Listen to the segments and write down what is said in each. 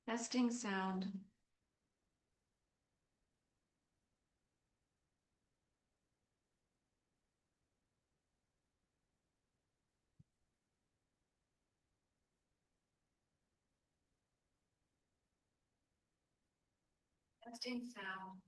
Testing sound. Testing sound.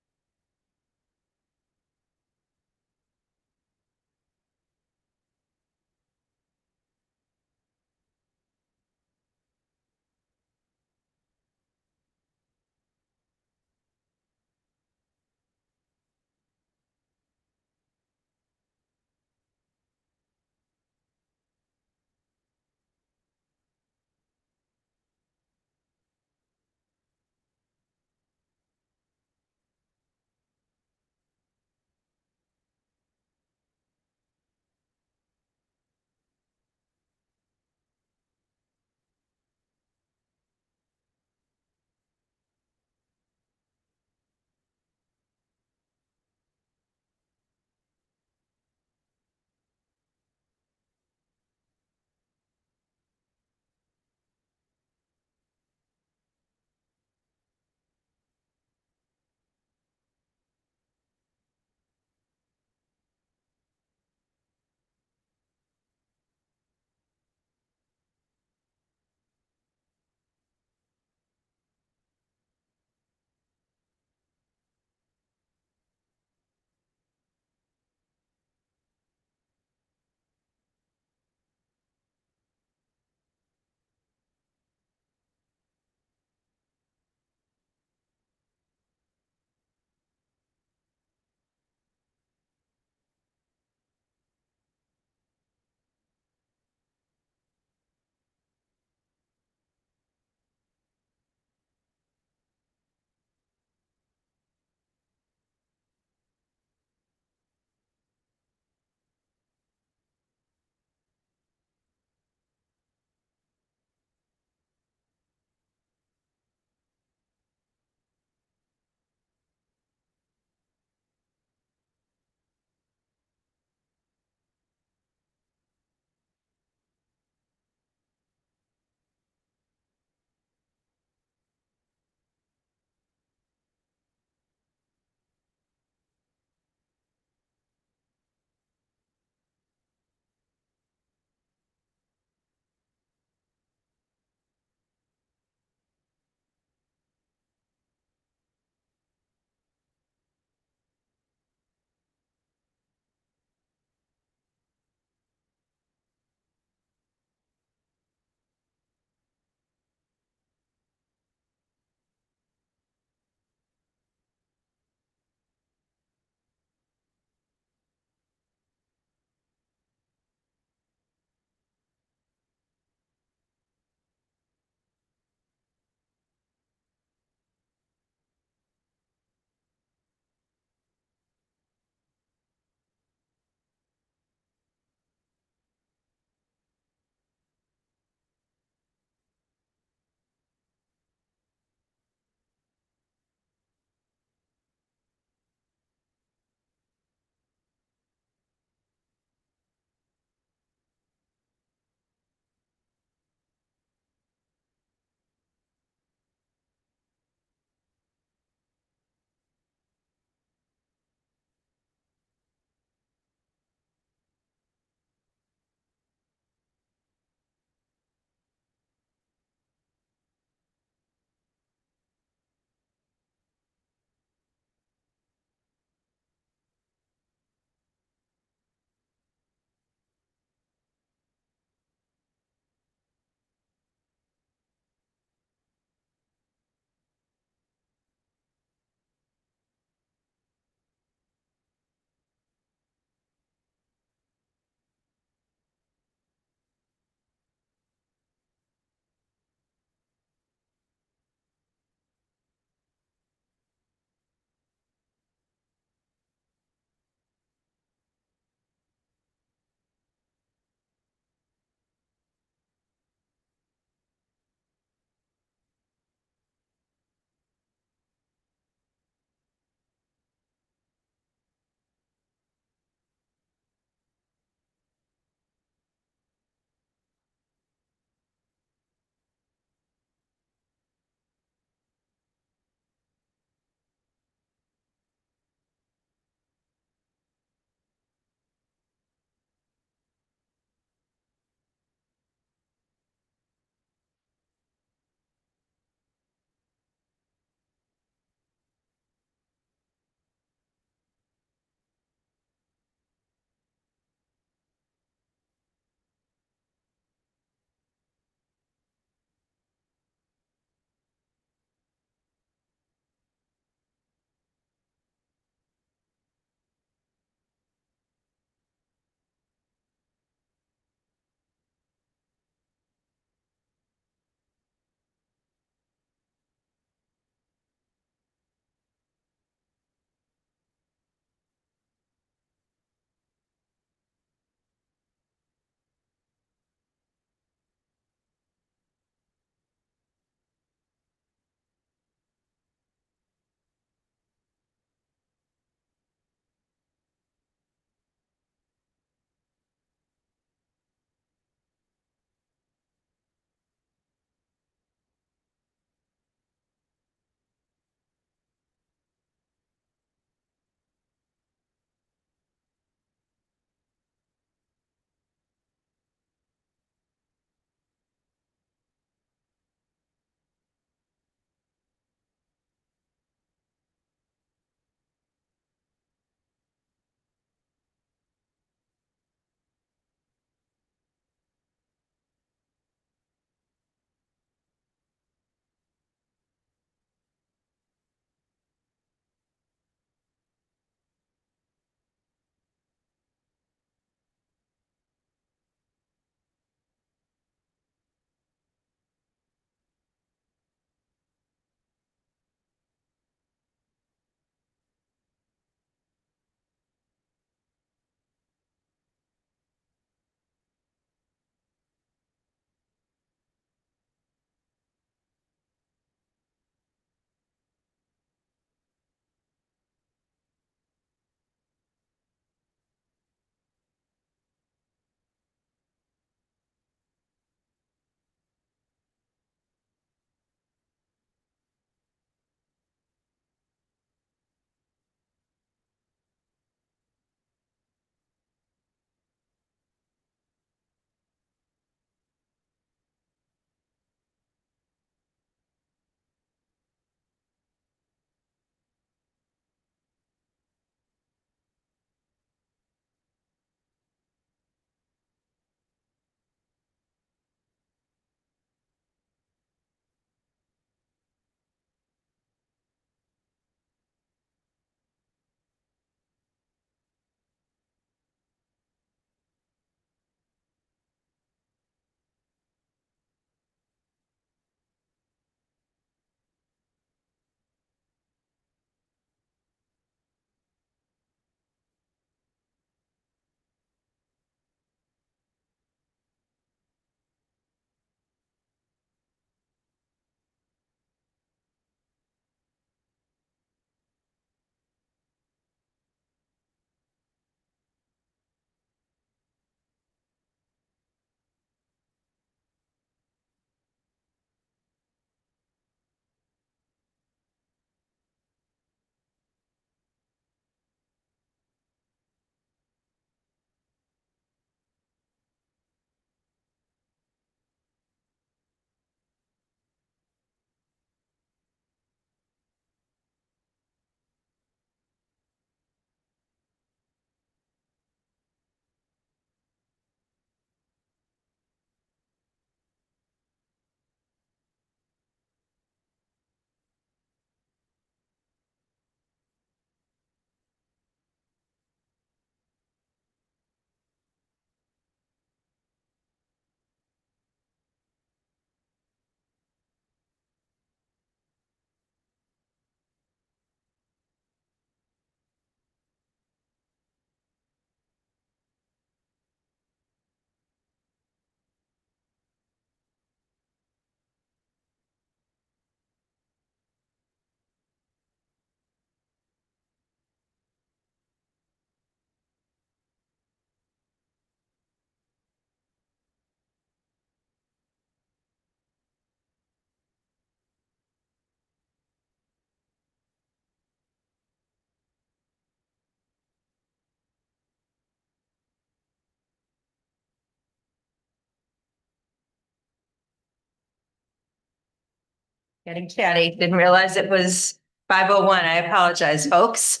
Getting chatty. Didn't realize it was 5:01. I apologize, folks.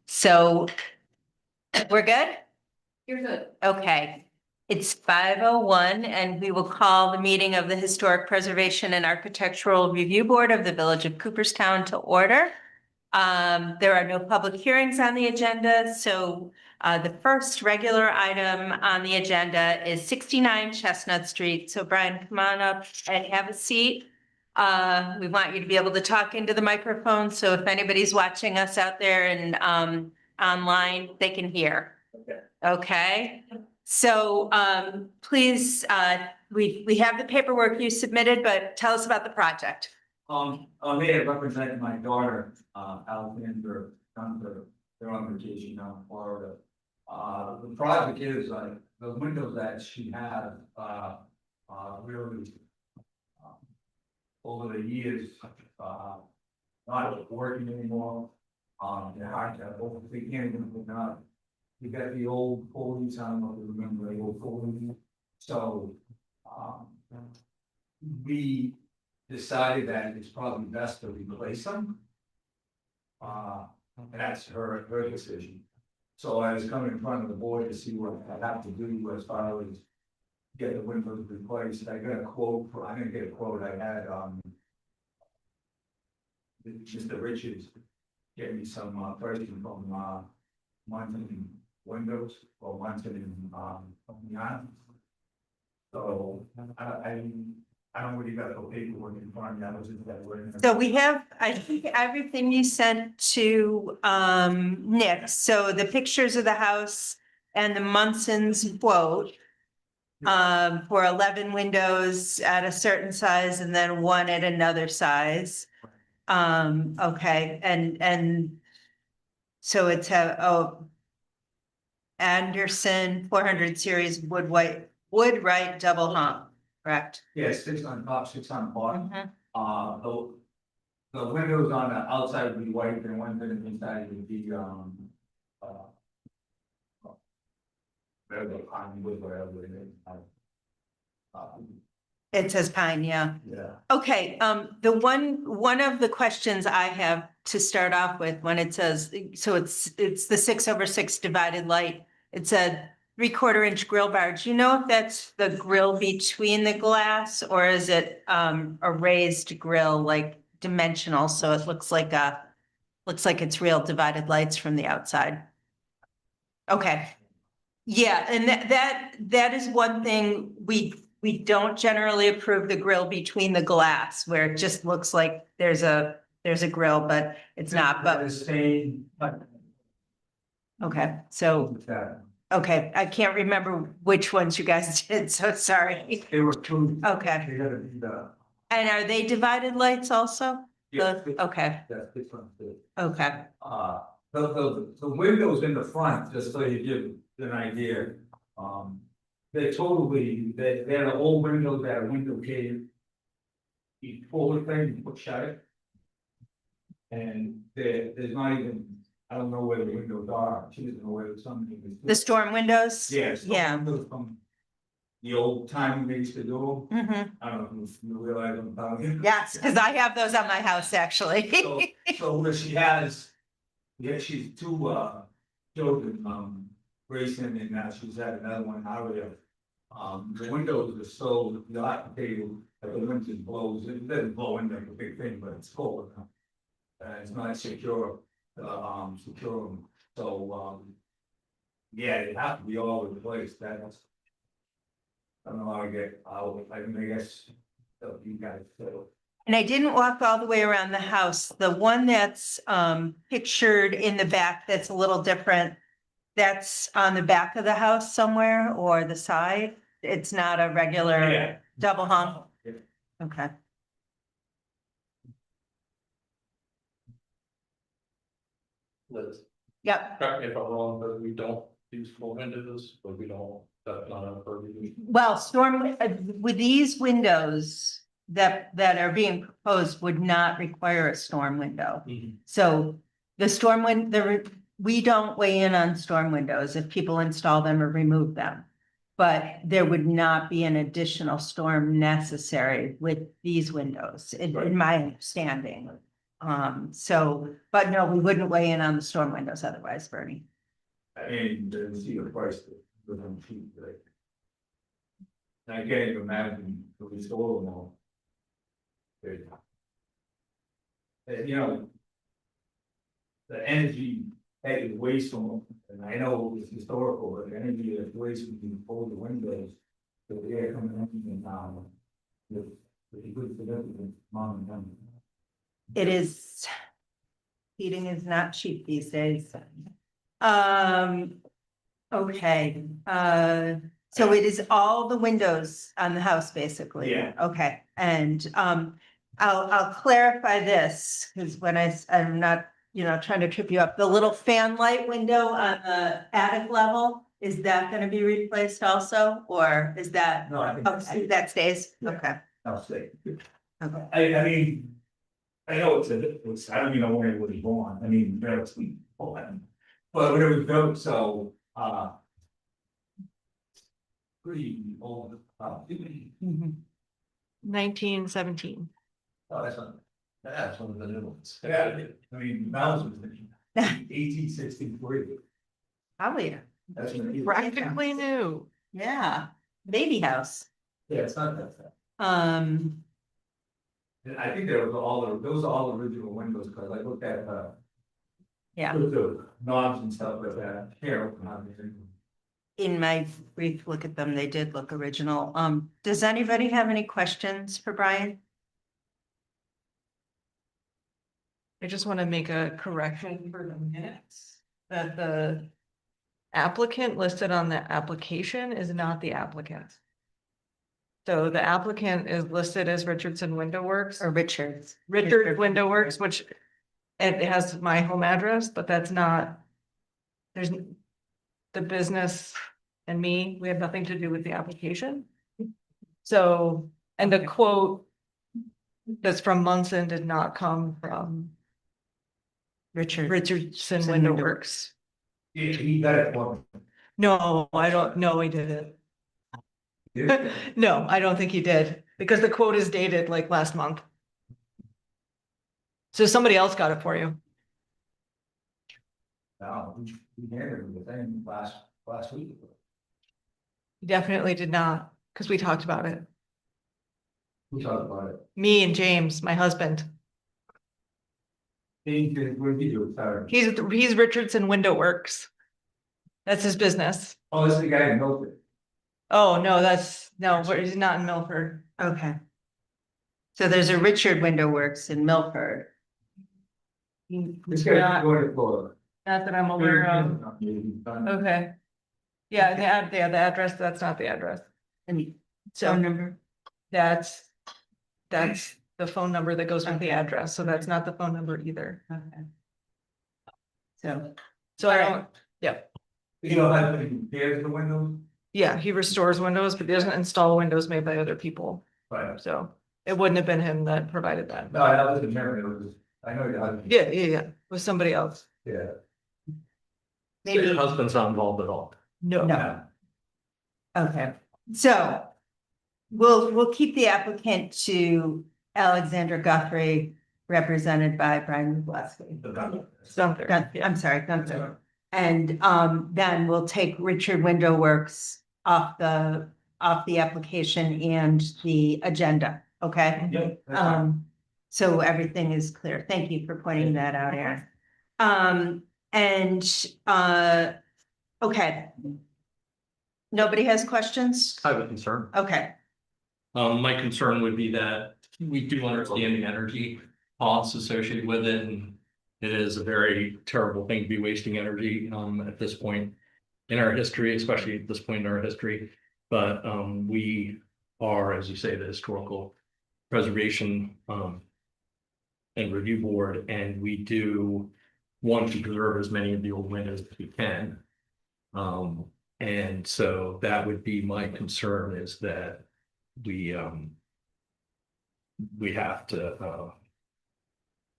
So we're good? You're good. Okay. It's 5:01 and we will call the meeting of the Historic Preservation and Architectural Review Board of the Village of Cooperstown to order. There are no public hearings on the agenda, so the first regular item on the agenda is 69 Chestnut Street. So Brian, come on up and have a seat. We want you to be able to talk into the microphone, so if anybody's watching us out there and online, they can hear. Okay, so please, we have the paperwork you submitted, but tell us about the project. I'm here representing my daughter, Alexandra Gunther. They're on vacation now in Florida. The project is, the windows that she has, really, over the years, not working anymore. They're hard to, they can't even put out. You got the old pulleys, I don't know if you remember the old pulleys. So, we decided that it's probably best to replace them. And that's her decision. So I was coming in front of the board to see what I have to do as far as get the windows replaced. I got a quote for, I didn't get a quote, I had, Mr. Richards gave me some, pricing from, Munson Windows, or Munson, Beyond. So, I don't really got the paperwork in front of me. I was just that way. So we have, I think, everything you sent to Nick. So the pictures of the house and the Munson's quote for 11 windows at a certain size and then one at another size. Okay, and so it's Anderson 400 series wood-right double hung, correct? Yeah, 6 on top, 6 on bottom. Mhm. The windows on the outside would be white and one thing inside would be, whatever, pine wood, whatever it is. It says pine, yeah. Yeah. Okay, the one of the questions I have to start off with when it says, so it's the 6/6 divided light. It's a 3/4 inch grill bar. Do you know if that's the grill between the glass or is it a raised grill, like dimensional? So it looks like it's real divided lights from the outside. Okay. Yeah, and that is one thing we don't generally approve the grill between the glass where it just looks like there's a grill, but it's not, The but, same, okay, so, okay, I can't remember which ones you guys did, so sorry. they were two. Okay, They gotta be the, and are they divided lights also? yeah, Okay, that's this one too. okay, The windows in the front, just so you give an idea, they're the old windows that are window cave. You pull the thing, you put shut it. And there's not even, I don't know where the windows are, she doesn't know where something is. the storm windows? Yes. Yeah. Windows from the old time we used to do, Mm-hmm. I don't know if you realize what I'm talking. Yes, because I have those at my house, actually. So where she has, yeah, she's two, children, Grayson and now she's had another one, Aria. The windows are so dilapidated that the wind just blows, it doesn't blow in like a big thing, but it's cold. It's not secure, secure, so, yeah, they have to be all over the place, that's. I don't know how I get out, I guess, you guys, so. And I didn't walk all the way around the house. The one that's pictured in the back that's a little different. That's on the back of the house somewhere or the side. It's not a regular Yeah. double hung. Yeah. Okay. Liz, Yep. correct me if I'm wrong, but we don't use full windows, but we don't, that's not a purview. Well, with these windows that are being proposed would not require a storm window. So the storm we don't weigh in on storm windows if people install them or remove them. But there would not be an additional storm necessary with these windows, in my understanding. So, but no, we wouldn't weigh in on the storm windows otherwise, Bernie. I mean, to see the price for them cheap, like. I can't even imagine if we stole them all. You know. The energy that is waste from them, and I know it's historical, but the energy that's waste when you pull the windows. The air coming in and down. It's a good significant amount of money. It is. Heating is not cheap these days. Okay, so it is all the windows on the house, basically. Yeah. Okay, and, I'll clarify this, because when I'm not, trying to trip you up, the little fan light window on the attic level, is that gonna be replaced also, or is that, No, I think. okay, that stays? Yeah. Okay, I'll say. okay. I mean. I know I don't even know when it was born, I mean, relatively born, but when it was built, so, pretty old, Mhm. 1917. oh, that's one of the new ones. Yeah, I mean, Mouse was 1863, Probably, that's when it. Practically new. yeah, baby house. Yeah, it's not that fast. And I think those are all original windows, because I looked at, Yeah. with the knobs and stuff like that, here. In my brief look at them, they did look original. Does anybody have any questions for Brian? I just want to make a correction for the minutes, that the applicant listed on the application is not the applicant. So the applicant is listed as Richardson Window Works, Or Richards? Richard Window Works, which it has my home address, but that's not, there's the business and me, we have nothing to do with the application. So, and the Okay. quote that's from Munson did not come from Richardson Window Works. He got it for No, I don't, no, he didn't. me. No, I don't think he did, because the quote is dated like last month. So somebody else got it for you. No, we handed the thing last week. He definitely did not, because we talked about it. We talked about it. Me and James, my husband. Where did you retire? He's Richardson Window Works. That's his business. Oh, this is the guy in Milford. Oh, no, he's not in Milford. Okay. So there's a Richard Window Works in Milford. This guy's going to Florida. Not that I'm aware of. Okay. Yeah, the address, that's not the address. And So phone number? that's the phone number that goes with the Okay. address. So that's not the phone number either. Okay. So, So I All right. don't, yeah, You know how to repair the windows? yeah, he restores windows, but he doesn't install windows made by other people. Right. So it wouldn't have been him that provided that. No, that was in there, it was, I know you had. Yeah, with somebody else. Yeah. maybe, Your husband's not involved at all. No. no. Okay, so we'll keep the applicant to Alexander Guthrie, represented by Brian Gillespie. Gunther. I'm sorry, Gunther. And then we'll take Richard Window Works off the application and the agenda, okay? Yep. that's fine. So everything is clear. Thank you for pointing that out, Aaron. Okay. Nobody has questions? I have a concern. Okay, My concern would be that we do understand the energy costs associated with it, and it is a very terrible thing to be wasting energy, at this point in our history, especially at this point in our history. But, we are, as you say, the historical preservation, and review board, and we do want to preserve as many of the old windows as we can. And so that would be my concern, is that we have to,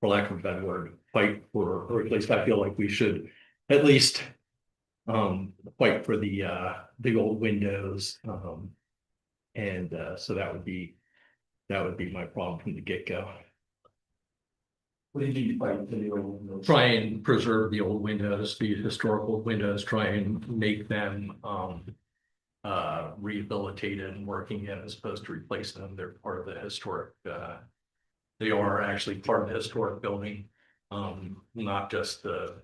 for lack of a better word, fight for, or at least I feel like we should at least fight for the big old windows. And so that would be my problem from the get-go. What do you mean by the old windows? Try and preserve the old windows, the historical windows, try and make them rehabilitated and working in as opposed to replacing them. They're part of the historic, they are actually part of the historic building. Not just the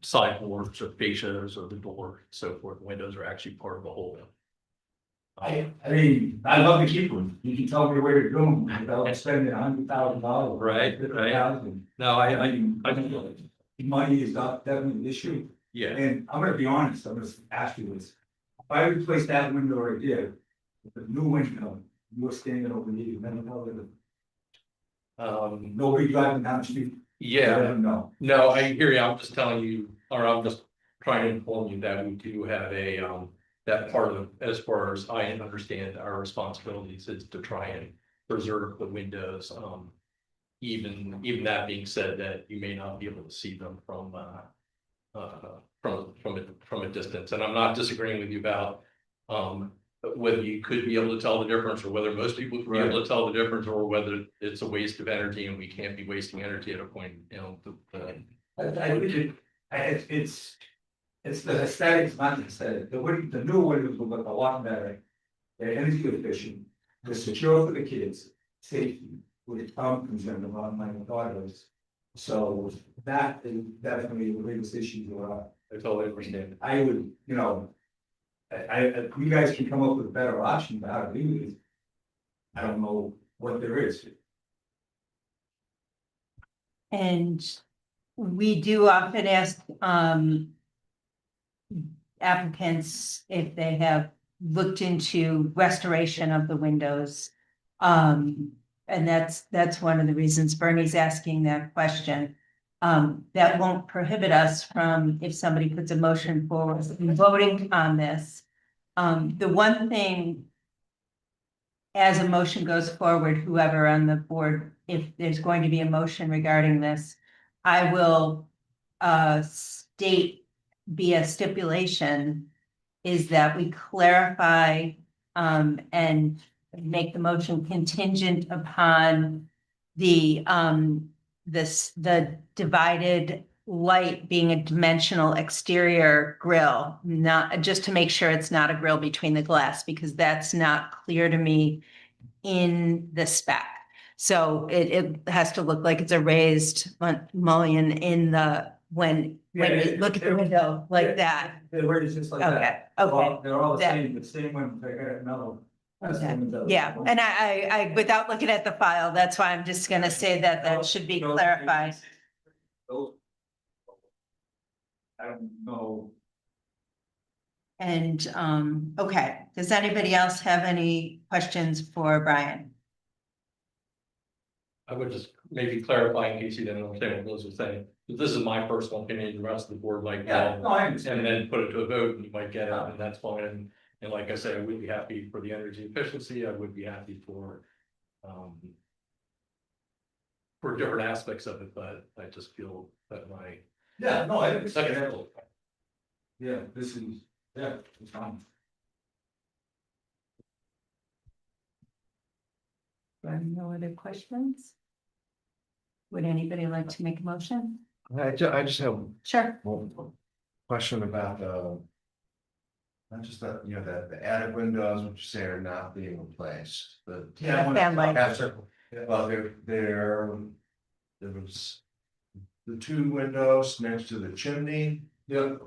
sideboards or fascias or the door, and so forth. The windows are actually part of the whole. I mean, I love to keep them. You can tell me where to do them without spending $100,000. Right. No, Money is not definitely an issue. yeah, And I'm gonna be honest, I'm gonna ask you this. If I replace that window right there, with the new window, you're standing over here, you never know that nobody driving down the street. yeah. No. No, I hear you. I'm just telling you, or I'm just trying to inform you that we do have a, that part of, as far as I understand, our responsibilities is to try and preserve the windows. Even that being said, that you may not be able to see them from a distance. And I'm not disagreeing with you about, whether you could be able to tell the difference, or whether most people could be able to tell the difference, or whether it's a waste of energy and we can't be wasting energy at a point, you know. It's the aesthetics, not the aesthetic. The new windows will look a lot better. They're energy efficient, they're secure for the kids, safety, which I'm concerned about my daughters. So that is definitely the biggest issue there are. I totally understand. I would, you know. You guys can come up with a better option, but I agree with you. I don't know what there is. And we do often ask applicants if they have looked into restoration of the windows. And that's one of the reasons Bernie's asking that question. That won't prohibit us from, if somebody puts a motion forward, voting on this. The one thing, as a motion goes forward, whoever on the board, if there's going to be a motion regarding this, I will state via stipulation is that we clarify and make the motion contingent upon the the divided light being a dimensional exterior grill, not just to make sure it's not a grill between the glass, because that's not clear to me in the spec. So it has to look like it's a raised mullion in the, when you look at the window like that. The word is just like that. Okay, They're all the That- same, the same one, they got another. okay. Yeah, and I, without looking at the file, that's why I'm just gonna say that that should be clarified. I don't know. And, okay, does anybody else have any questions for Brian? I would just maybe clarify in case you didn't understand what Liz was saying. This is my personal opinion, the rest of the board might. Yeah, no, I understand. And then put it to a vote and you might get it, and that's fine. And like I said, I would be happy for the energy efficiency. I would be happy for different aspects of it, but I just feel that my. Yeah, no, I understand. Second. Yeah, this is, yeah, it's fine. No other questions? Would anybody like to make a motion? I just have Sure. one question about, not just that, you know, the attic windows, which you say are not being replaced, but. Yeah, I wanna- Fan light. Well, there was the two windows next to the chimney. Yep.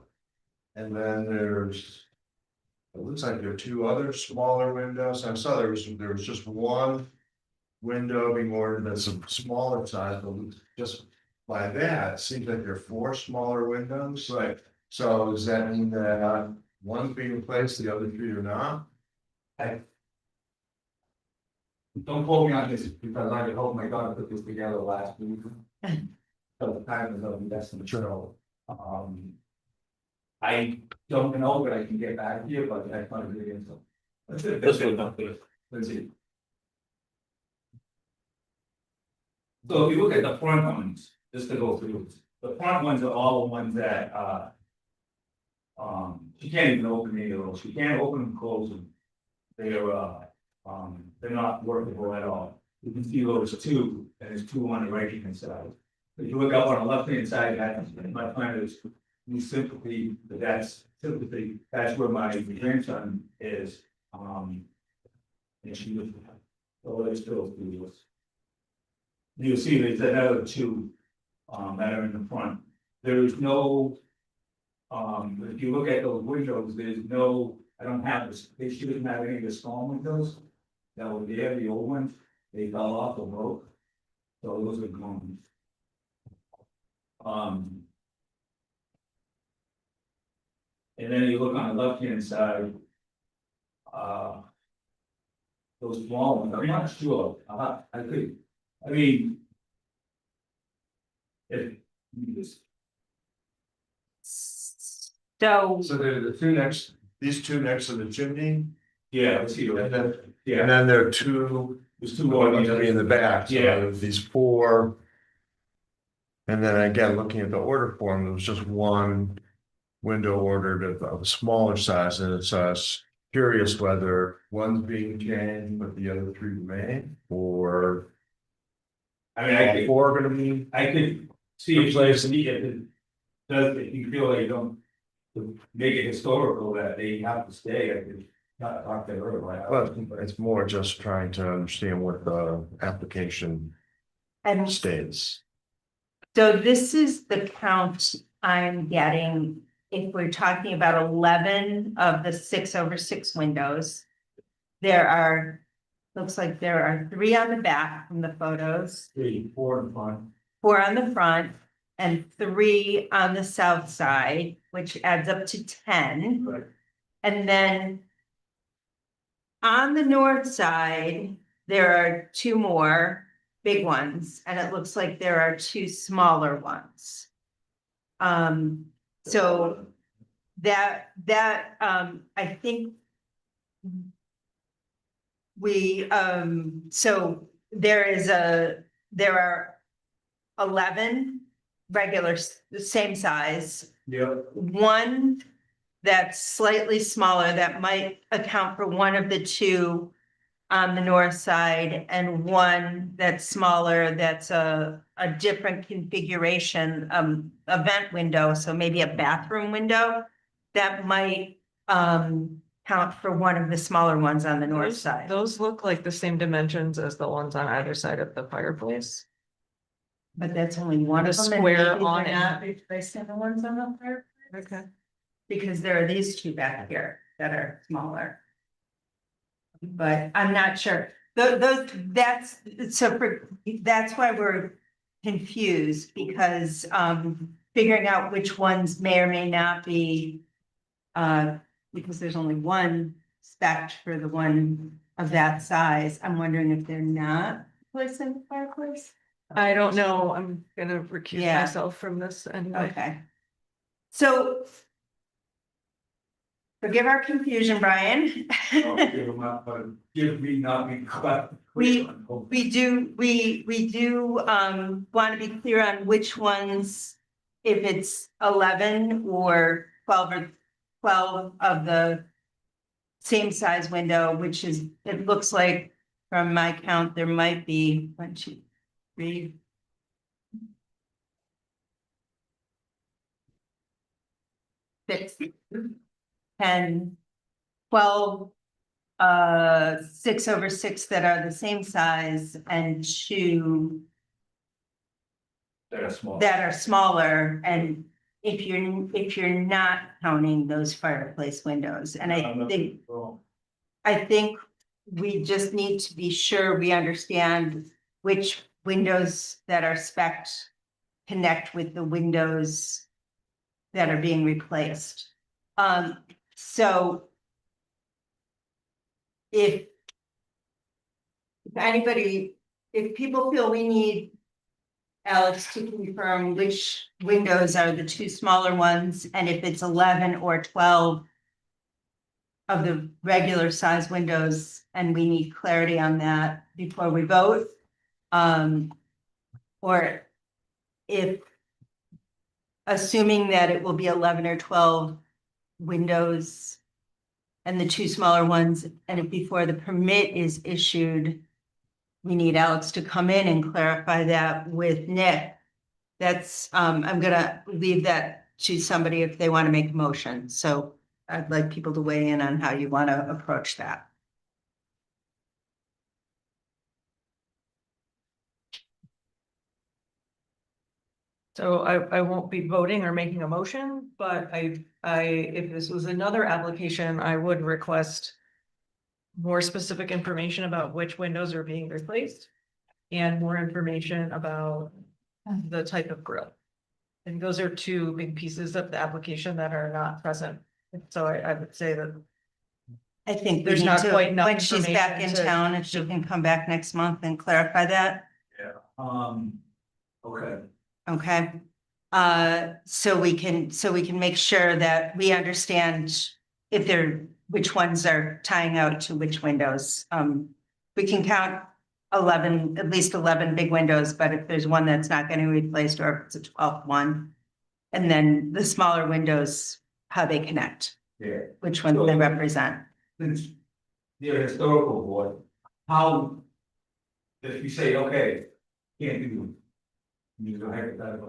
And then it looks like there are two other smaller windows. I saw there was just one window being ordered that's a smaller size, but just by that, it seems like there are four smaller windows. Right. So does that mean that one's being replaced, the other three are not? Don't quote me on this, because I hope my daughter put this together last week. So the time is of the best material. I don't know, but I can get back here, but I find it again, so. This would not be. Let's see. So if you look at the front ones, just to go through, the front ones are all the ones that, She can't even open any of those, she can't open and close them. They're not workable at all. You can see those two, and there's two on the right hand side. If you look up on the left hand side, my plan is new sympathy, but that's sympathy, that's where my grandson is, and she was, oh, there's still two. You'll see there's another two, that are in the front. There is no, if you look at those windows, there's no, I don't have this, they shouldn't have any of the small windows. That were there, the old ones, they fell off or broke. So those are gone. And then you look on the left hand side. Those small ones, I'm not sure, I could, I mean. If, So, So they're the two next, these two next to the chimney, yeah, let's see, and then, yeah, and then there are two, there's two one on gonna be in the back, so Yeah. there's these four. And then again, looking at the order form, there was just one window ordered of a smaller size, and it's curious whether one's being changed, but the other three remain, or I mean, I all could, four are gonna be. I could see if it does, if you feel like you don't. To make it historical that they have to stay, I could not talk to her about. Well, it's more just trying to understand what the application and states. so this is the count I'm getting. If we're talking about 11 of the 6/6 windows. There are, looks like there are 3 on the back from the photos, 3, 4 in front. 4 on the front, and 3 on the south side, which adds up to 10. Right. And then on the north side, there are 2 more big ones, and it looks like there are 2 smaller ones. So that, I think we, so there are 11 regular, the same size, Yeah. one that's slightly smaller that might account for one of the 2 on the north side, and one that's smaller, that's a different configuration, a vent window, so maybe a bathroom window that might count for one of the smaller ones on the north side. Those look like the same dimensions as the ones on either side of the fireplace. But that's only one The of them. and square maybe on they're it. not replacing the ones on the third, Okay. because there are these 2 back here that are smaller. But I'm not sure. That's why we're confused, because figuring out which ones may or may not be. Because there's only one spec for the one of that size. I'm wondering if they're not placing the fireplace. I don't know, I'm gonna recuse Yeah. myself from this anyway. Okay. So. Forgive our confusion, Brian. Give them up, but give me not be cut. We do want to be clear on which ones, if it's 11 or 12 of the same size window, which is, it looks like from my count, there might be 1, 2, 3. 6, 10, 12, 6/6 that are the same size, and 2 They're small. that are smaller, and if you're not counting those fireplace windows, and I think we just need to be sure we understand which windows that are spec'd connect with the windows that are being replaced. So if anybody, if people feel we need Alex to confirm which windows are the 2 smaller ones, and if it's 11 or 12 of the regular size windows, and we need clarity on that before we vote. Or if, assuming that it will be 11 or 12 windows and the two smaller ones, and if before the permit is issued, we need Alex to come in and clarify that with Nick. That's, I'm gonna leave that to somebody if they want to make a motion. So I'd like people to weigh in on how you want to approach that. So I won't be voting or making a motion, but if this was another application, I would request more specific information about which windows are being replaced and more information about the type of grill. And those are two big pieces of the application that are not present. So I would say that I think we There's need not to, quite enough when she's back in information to- town, if she can come back next month and clarify that, Okay. okay? So we can make sure that we understand if they're, which ones are tying out to which windows. We can count 11, at least 11 big windows, but if there's one that's not getting replaced or if it's a 12th one. And then the smaller windows, how they connect, Yeah. which ones they represent. Since you're a historical board, how, if you say, okay, can't do, you go ahead with that,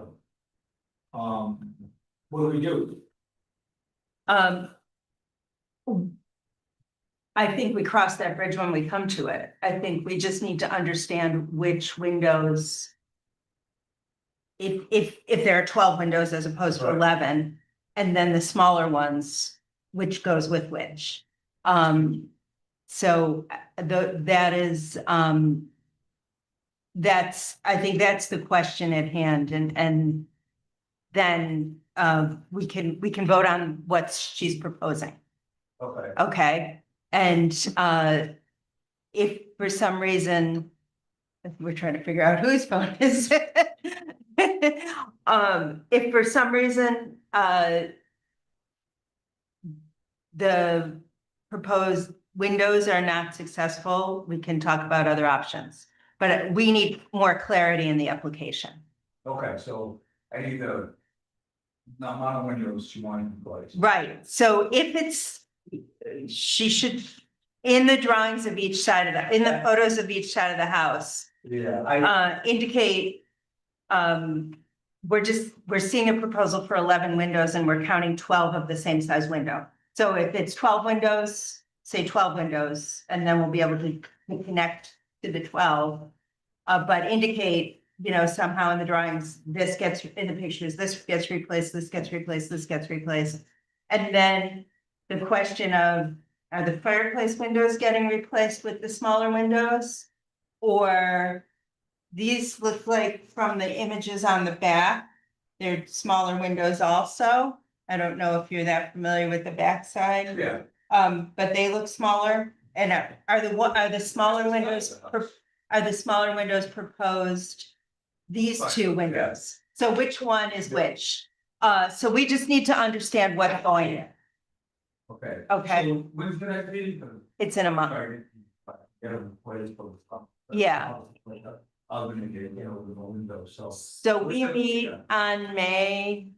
what do we do? I think we cross that bridge when we come to it. I think we just need to understand which windows. If there are 12 windows as opposed to Right. 11, and then the smaller ones, which goes with which. So that is, I think that's the question at hand, and then we can vote on what she's proposing. Okay. Okay, and if for some reason, we're trying to figure out whose phone is it. If for some reason, the proposed windows are not successful, we can talk about other options. But we need more clarity in the application. Okay, so I need the amount of windows you want in place. Right, so if it's, she should, in the drawings of each side of in the photos of each side of the house, Yeah, indicate, we're seeing a proposal for 11 windows and we're counting 12 of the same size window. So if it's 12 windows, say 12 windows, and then we'll be able to connect to the 12. But indicate, somehow in the drawings, this gets, in the pictures, this gets replaced, this gets replaced, this gets replaced. And then the question of, are the fireplace windows getting replaced with the smaller windows? Or these look like from the images on the back, they're smaller windows also. I don't know if you're that familiar with the back side. yeah. But they look smaller. And are the smaller windows, are the smaller windows proposed? These two windows. So which one is which? So we just need to understand what's going in. Okay. Okay. So when's the next meeting? It's in a month. Sorry. Yeah. Other than getting, the window, so. So we meet on May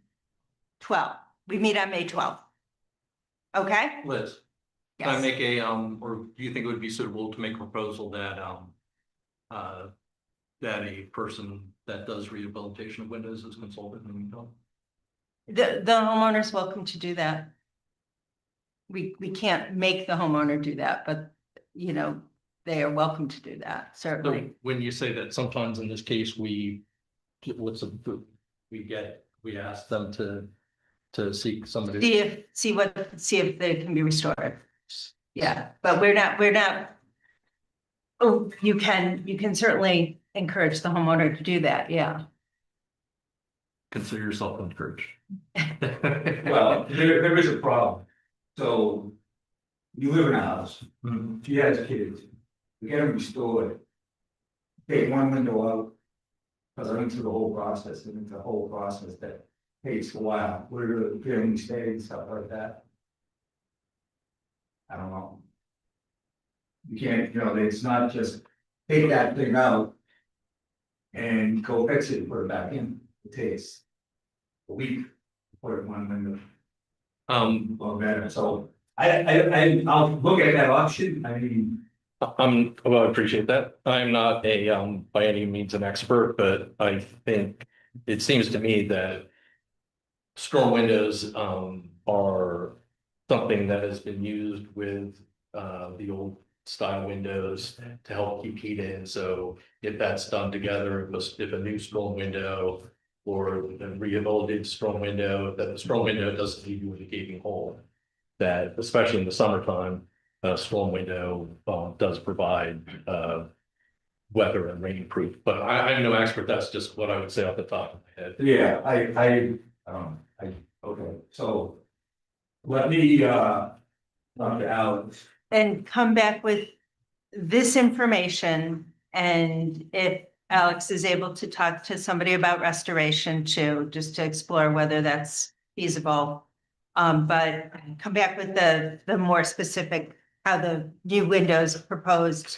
12th. We meet on May 12th. Okay? Liz, can I Yes. make or do you think it would be suitable to make a proposal that, that a person that does rehabilitation of windows is consulted in the meantime? The homeowner's welcome to do that. We can't make the homeowner do that, but they are welcome to do that, So certainly. when you say that sometimes in this case, we ask them to seek somebody. See if they can be restored. Yeah, but we're not. Oh, you can certainly encourage the homeowner to do that, yeah. Consider yourself encouraged. Well, there is a problem. So you live in a house, Mhm. she has kids, we get them restored. Take one window out. Because I went through the whole process, and it's a whole process that takes a while, we're getting stay and stuff like that. I don't know. You can't, it's not just take that thing out. And go fix it and put it back in, it takes a week, to put it in one window. on that, so I'll look at that option, I mean. Well, I appreciate that. I'm not a, by any means an expert, but I think it seems to me that storm windows, are something that has been used with, the old style windows to help keep heat in. So if that's done together, if a new storm window or a rehabilitated storm window, that the storm window doesn't leave you with a gaping hole. That especially in the summertime, a storm window, does provide, weather and rain proof, but I'm no expert. That's just what I would say off the top of my head. Yeah, okay, so. Let me, talk to Alex. And come back with this information. And if Alex is able to talk to somebody about restoration too, just to explore whether that's feasible. But come back with the more specific, how the new windows proposed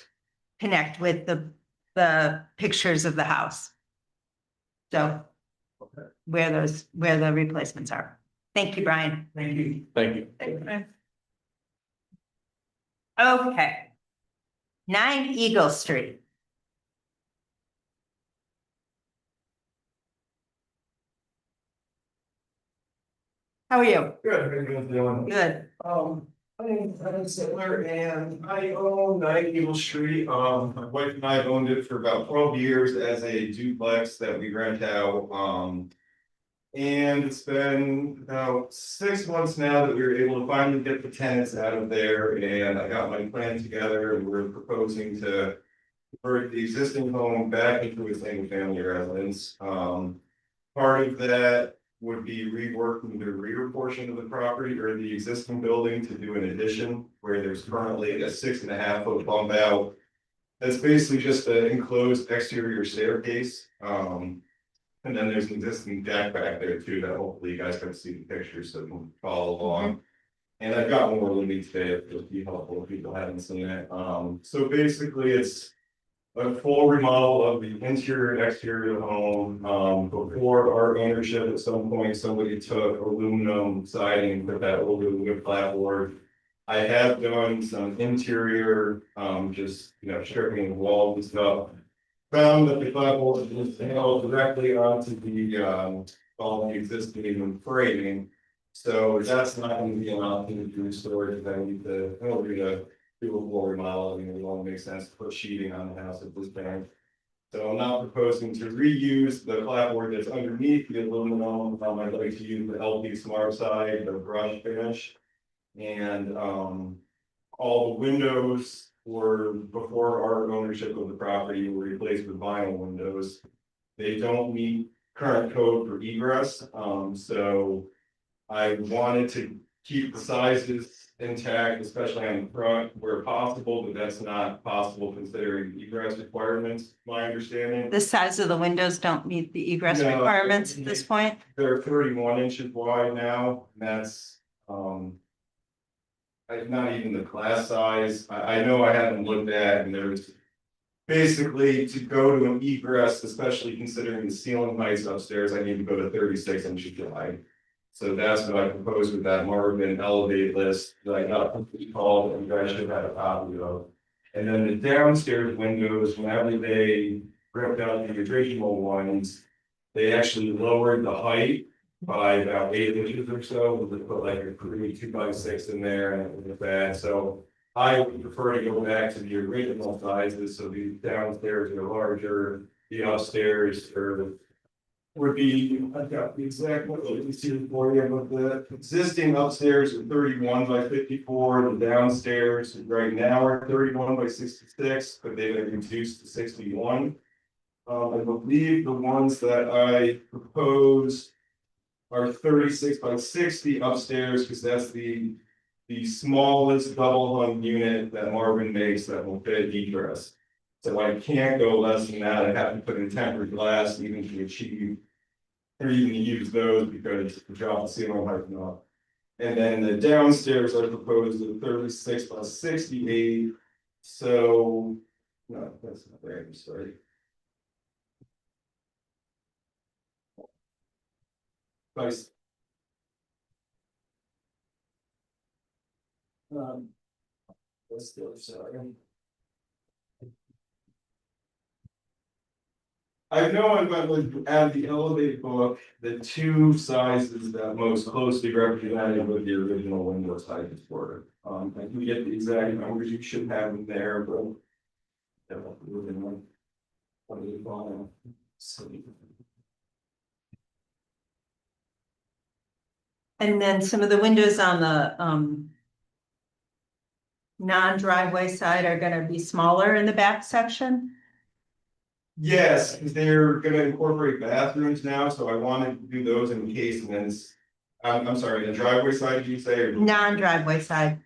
connect with the pictures of the house. So where the replacements are. Thank you, Brian. Thank you. Thank you. Okay. 9 Eagle Street. How are you? Good, how you guys doing? Good. My name's Evan Sittler and I own 9 Eagle Street. My wife and I have owned it for about 12 years as a duplex that we rent out. And it's been about 6 months now that we were able to finally get the tenants out of there, and I got my plan together and we're proposing to convert the existing home back into a single family residence. Part of that would be reworking the rear portion of the property or the existing building to do an addition where there's currently a 6.5 foot bump out. That's basically just an enclosed exterior staircase. And then there's an existing deck back there too that hopefully you guys can see the pictures so you can follow along. And I've got more with me today if it'll be helpful if people haven't seen it. So basically it's a full remodel of the interior and exterior of the home. Before our ownership, at some point, somebody took aluminum siding and put that over the wood clapboard. I have done some interior, just, stripping walls and stuff. Found that the clapboard is held directly onto the, all the existing framing. So that's not going to be an option to do storage. I need to, in order to do a floor remodel, I mean, it won't make sense to put sheeting on the house at this point. So I'm not proposing to reuse the clapboard that's underneath the aluminum. I'd like to use the LP Smart Side, the brush finish. And all the windows were before our ownership of the property were replaced with vinyl windows. They don't meet current code for egress, so I wanted to keep the sizes intact, especially on the front where possible, but that's not possible considering egress requirements, my understanding. The size of the windows don't meet the egress No. requirements at this point. They're 31 inches wide now, and that's, not even the class size. I know I haven't looked at, and there's basically to go to an egress, especially considering the ceiling heights upstairs, I need to go to 36 inches wide. So that's what I proposed with that Marvin Elevate list that I got called, and you guys should have a copy of. And then the downstairs windows, whenever they ripped out the original ones, they actually lowered the height by about 8 inches or so. They put like a 2x6 in there and it was bad. So I would prefer to go back to the original sizes. So the downstairs are larger, the upstairs would be, I've got the exact one, let me see it for you, but the existing upstairs are 31 by 54, the downstairs right now are 31 by 66, but they've been reduced to 61. I believe the ones that I proposed are 36 by 60 upstairs, because that's the smallest double hung unit that Marvin makes that will fit egress. So I can't go less than that. I have to put in tempered glass even to achieve, or even to use those because the job the ceiling height enough. And then the downstairs I proposed at 36 by 68. So no, that's not right. I'm sorry. Let's do it, sorry. I know I went with, at the elevated book, the two sizes that most closely represented with the original window sizes were. I can get the exact numbers, you should have them there, but. Yeah, within one. What do you call them? So, And then some of the windows on the, non-driveway side are gonna be smaller in the back section? yes, they're gonna incorporate bathrooms now, so I wanted to do those in casements. I'm sorry, the driveway side, did you say? Or- Non-driveway side.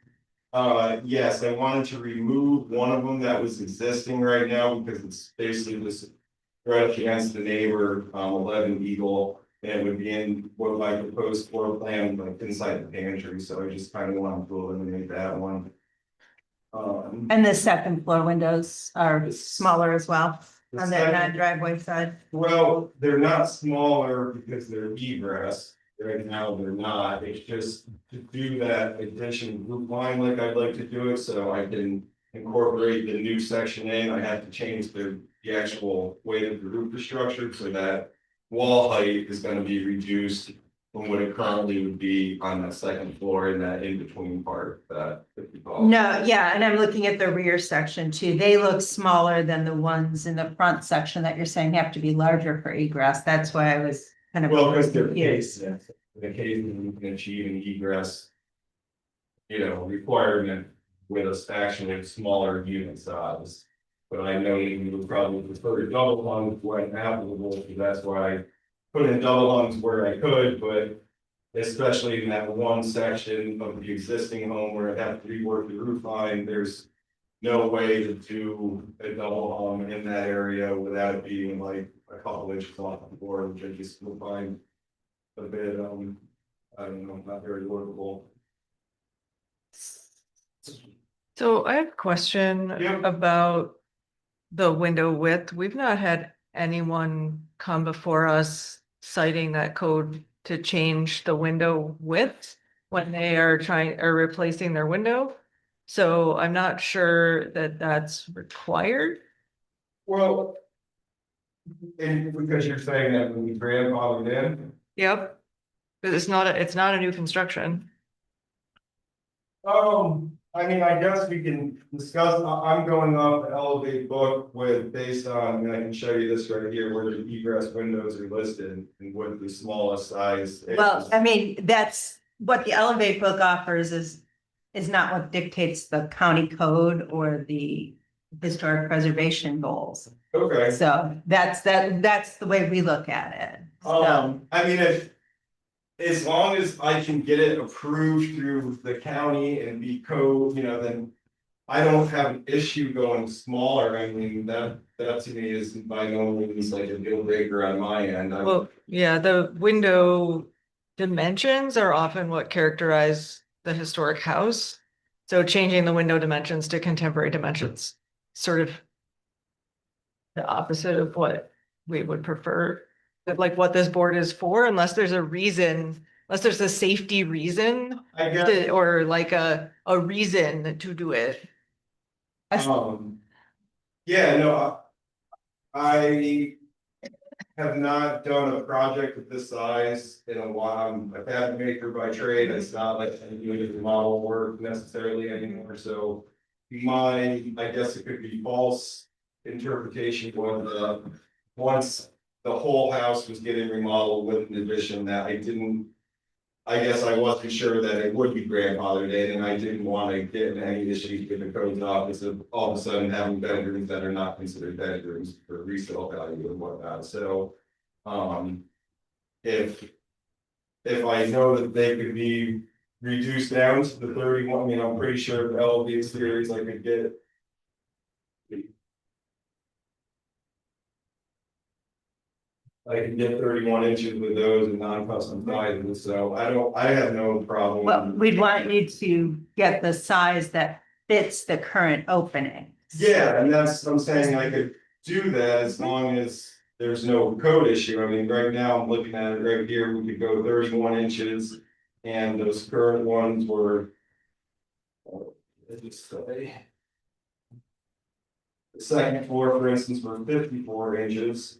Yes, I wanted to remove one of them that was existing right now because it's basically just right up against the neighbor, 11 Eagle. And it would be in what my proposed floor plan, like inside the pantry, so I just kind of wanted to eliminate that one. And the second floor windows are smaller as well on that non-driveway side. Well, they're not smaller because they're egress. Right now, they're not. It's just to do that addition roof line like I'd like to do it, so I can incorporate the new section in. I have to change the actual way that the roof is structured so that wall height is gonna be reduced from what it currently would be on that second floor in that in-between part that. if you call it. No, yeah, and I'm looking at the rear section too. They look smaller than the ones in the front section that you're saying have to be larger for egress. That's why I was kind of. Well, because they're confused. case, the case you can achieve an egress. Requirement with a actually smaller unit size. But I know you would probably prefer double hungs when applicable, because that's why I put in double hungs where I could, but. Especially in that one section of the existing home where I have to rework the roof line, there's. No way to do a double hung in that area without it being like a couple inches off the floor, which I just will find. A bit, I don't know, not very workable. So I have a question Yeah. about the window width. We've not had anyone come before us citing that code to change the window width when they are replacing their window. So I'm not sure that that's required. Well. And because you're saying that when we grandfathered in. Yep. But it's not a new construction. I mean, I guess we can discuss, I'm going off the Elevate book with based on, and I can show you this right here, where the egress windows are listed and what the smallest size. Well, is. I mean, that's what the Elevate book offers is not what dictates the county code or the historic preservation goals. Okay. So that's the way we look at it. So, I mean, as long as I can get it approved through the county and be code, then. I don't have an issue going smaller, I mean, that to me is by no means like a deal breaker on my end. Well, yeah, the window dimensions are often what characterize the historic house. So changing the window dimensions to contemporary dimensions, sort of the opposite of what we would prefer, like what this board is for, unless there's a reason, unless there's a safety reason I guess, or like a reason to do it. yeah, no, I have not done a project of this size in a while. I'm a cabinet maker by trade. It's not like I'm doing model work necessarily anymore, so I guess it could be false interpretation was, once the whole house was getting remodeled with an addition that I guess I wasn't sure that it would be grandfathered in, and I didn't want to get in any issues with the codes office of all of a sudden having bedrooms that are not considered bedrooms for resale value and whatnot, so. If I know that they could be reduced down to the 31, I mean, I'm pretty sure for all of these theories I could get. I can get 31 inches with those and non-custom sizes, so I have no problem. well, we'd want you to get the size that fits the current opening. Yeah, and I'm saying I could do that as long as there's no code issue. I mean, right now I'm looking at it right here, we could go 31 inches. And those current ones were. let's just say. The second floor, for instance, were 54 inches.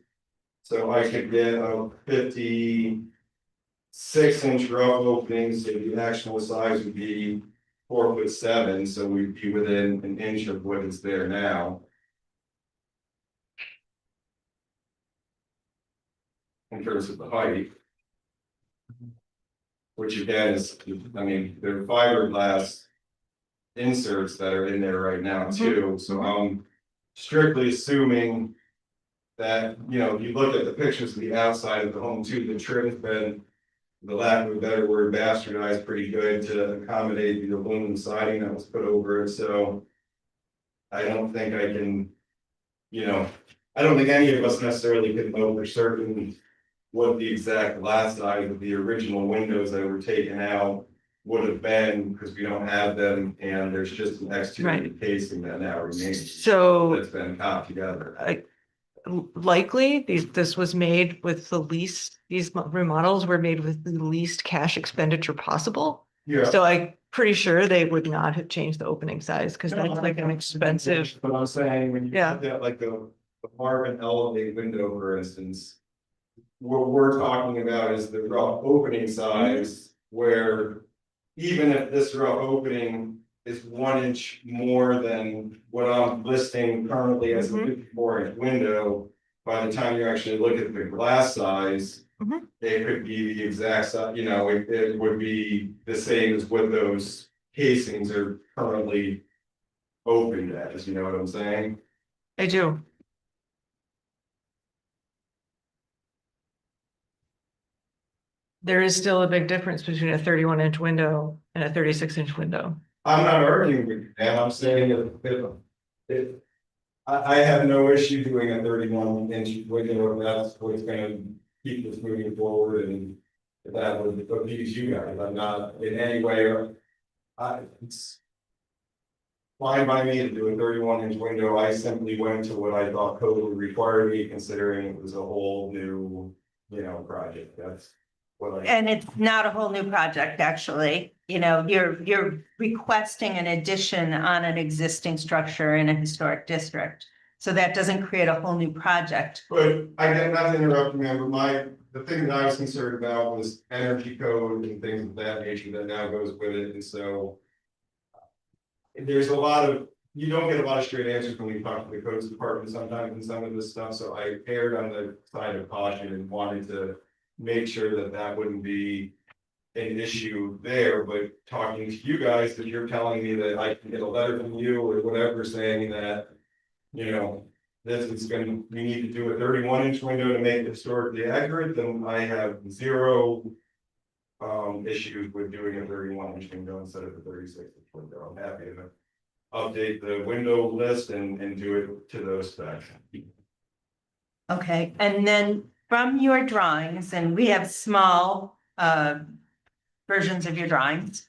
So I could get a 56-inch rough opening, so the actual size would be 4'7", so we'd be within an inch of what is there now. In terms of the height. Which again is, I mean, they're fiberglass inserts that are in there right now too, so I'm strictly assuming that, you know, if you look at the pictures of the outside of the home too, the trim's been, the lack of a better word, bastardized pretty good to accommodate the aluminum siding that was put over it, so I don't think I can, you know, I don't think any of us necessarily can know for certain what the exact glass size of the original windows that were taken out would have been, because we don't have them, and there's just an exterior Right. casing that now remains. So That's been copped together. likely this was made with the least, these remodels were made with the least cash expenditure possible. Yeah. So I'm pretty sure they would not have changed the opening size because that's like an expensive. But I'm saying, when you Yeah. look at like the Marvin Elevate window, for instance. What we're talking about is the rough opening size, where even if this rough opening is 1 inch more than what I'm listing currently as a Mhm. 54-inch window, by the time you actually look at the glass size, Mhm. it could be the exact size, you know, it would be the same as what those casings are currently opened as, you know what I'm saying? I do. There is still a big difference between a 31-inch window and a 36-inch window. I'm not arguing with you, and I'm saying if I have no issue doing a 31-inch window, if that's what's gonna keep us moving forward, and if that would appease you guys, I'm not in any way, it's fine by me to do a 31-inch window. I simply went to what I thought code would require me, considering it was a whole new, you know, project. That's what I. And it's not a whole new project, actually. You know, you're requesting an addition on an existing structure in a historic district. So that doesn't create a whole new project. But I get not to interrupt you, man, but the thing that I was concerned about was energy code and things of that nature that now goes with it, and so. There's a lot of, you don't get a lot of straight answers when you talk to the codes department sometimes in some of this stuff, so I erred on the side of caution and wanted to. Make sure that that wouldn't be an issue there, but talking to you guys, that you're telling me that I can get a letter from you or whatever saying that. You know, this is gonna, we need to do a 31-inch window to make it historically accurate, then I have zero. Issues with doing a 31-inch window instead of a 36-inch window. I'm happy to update the window list and do it to those specs. Okay, and then from your drawings, and we have small versions of your drawings.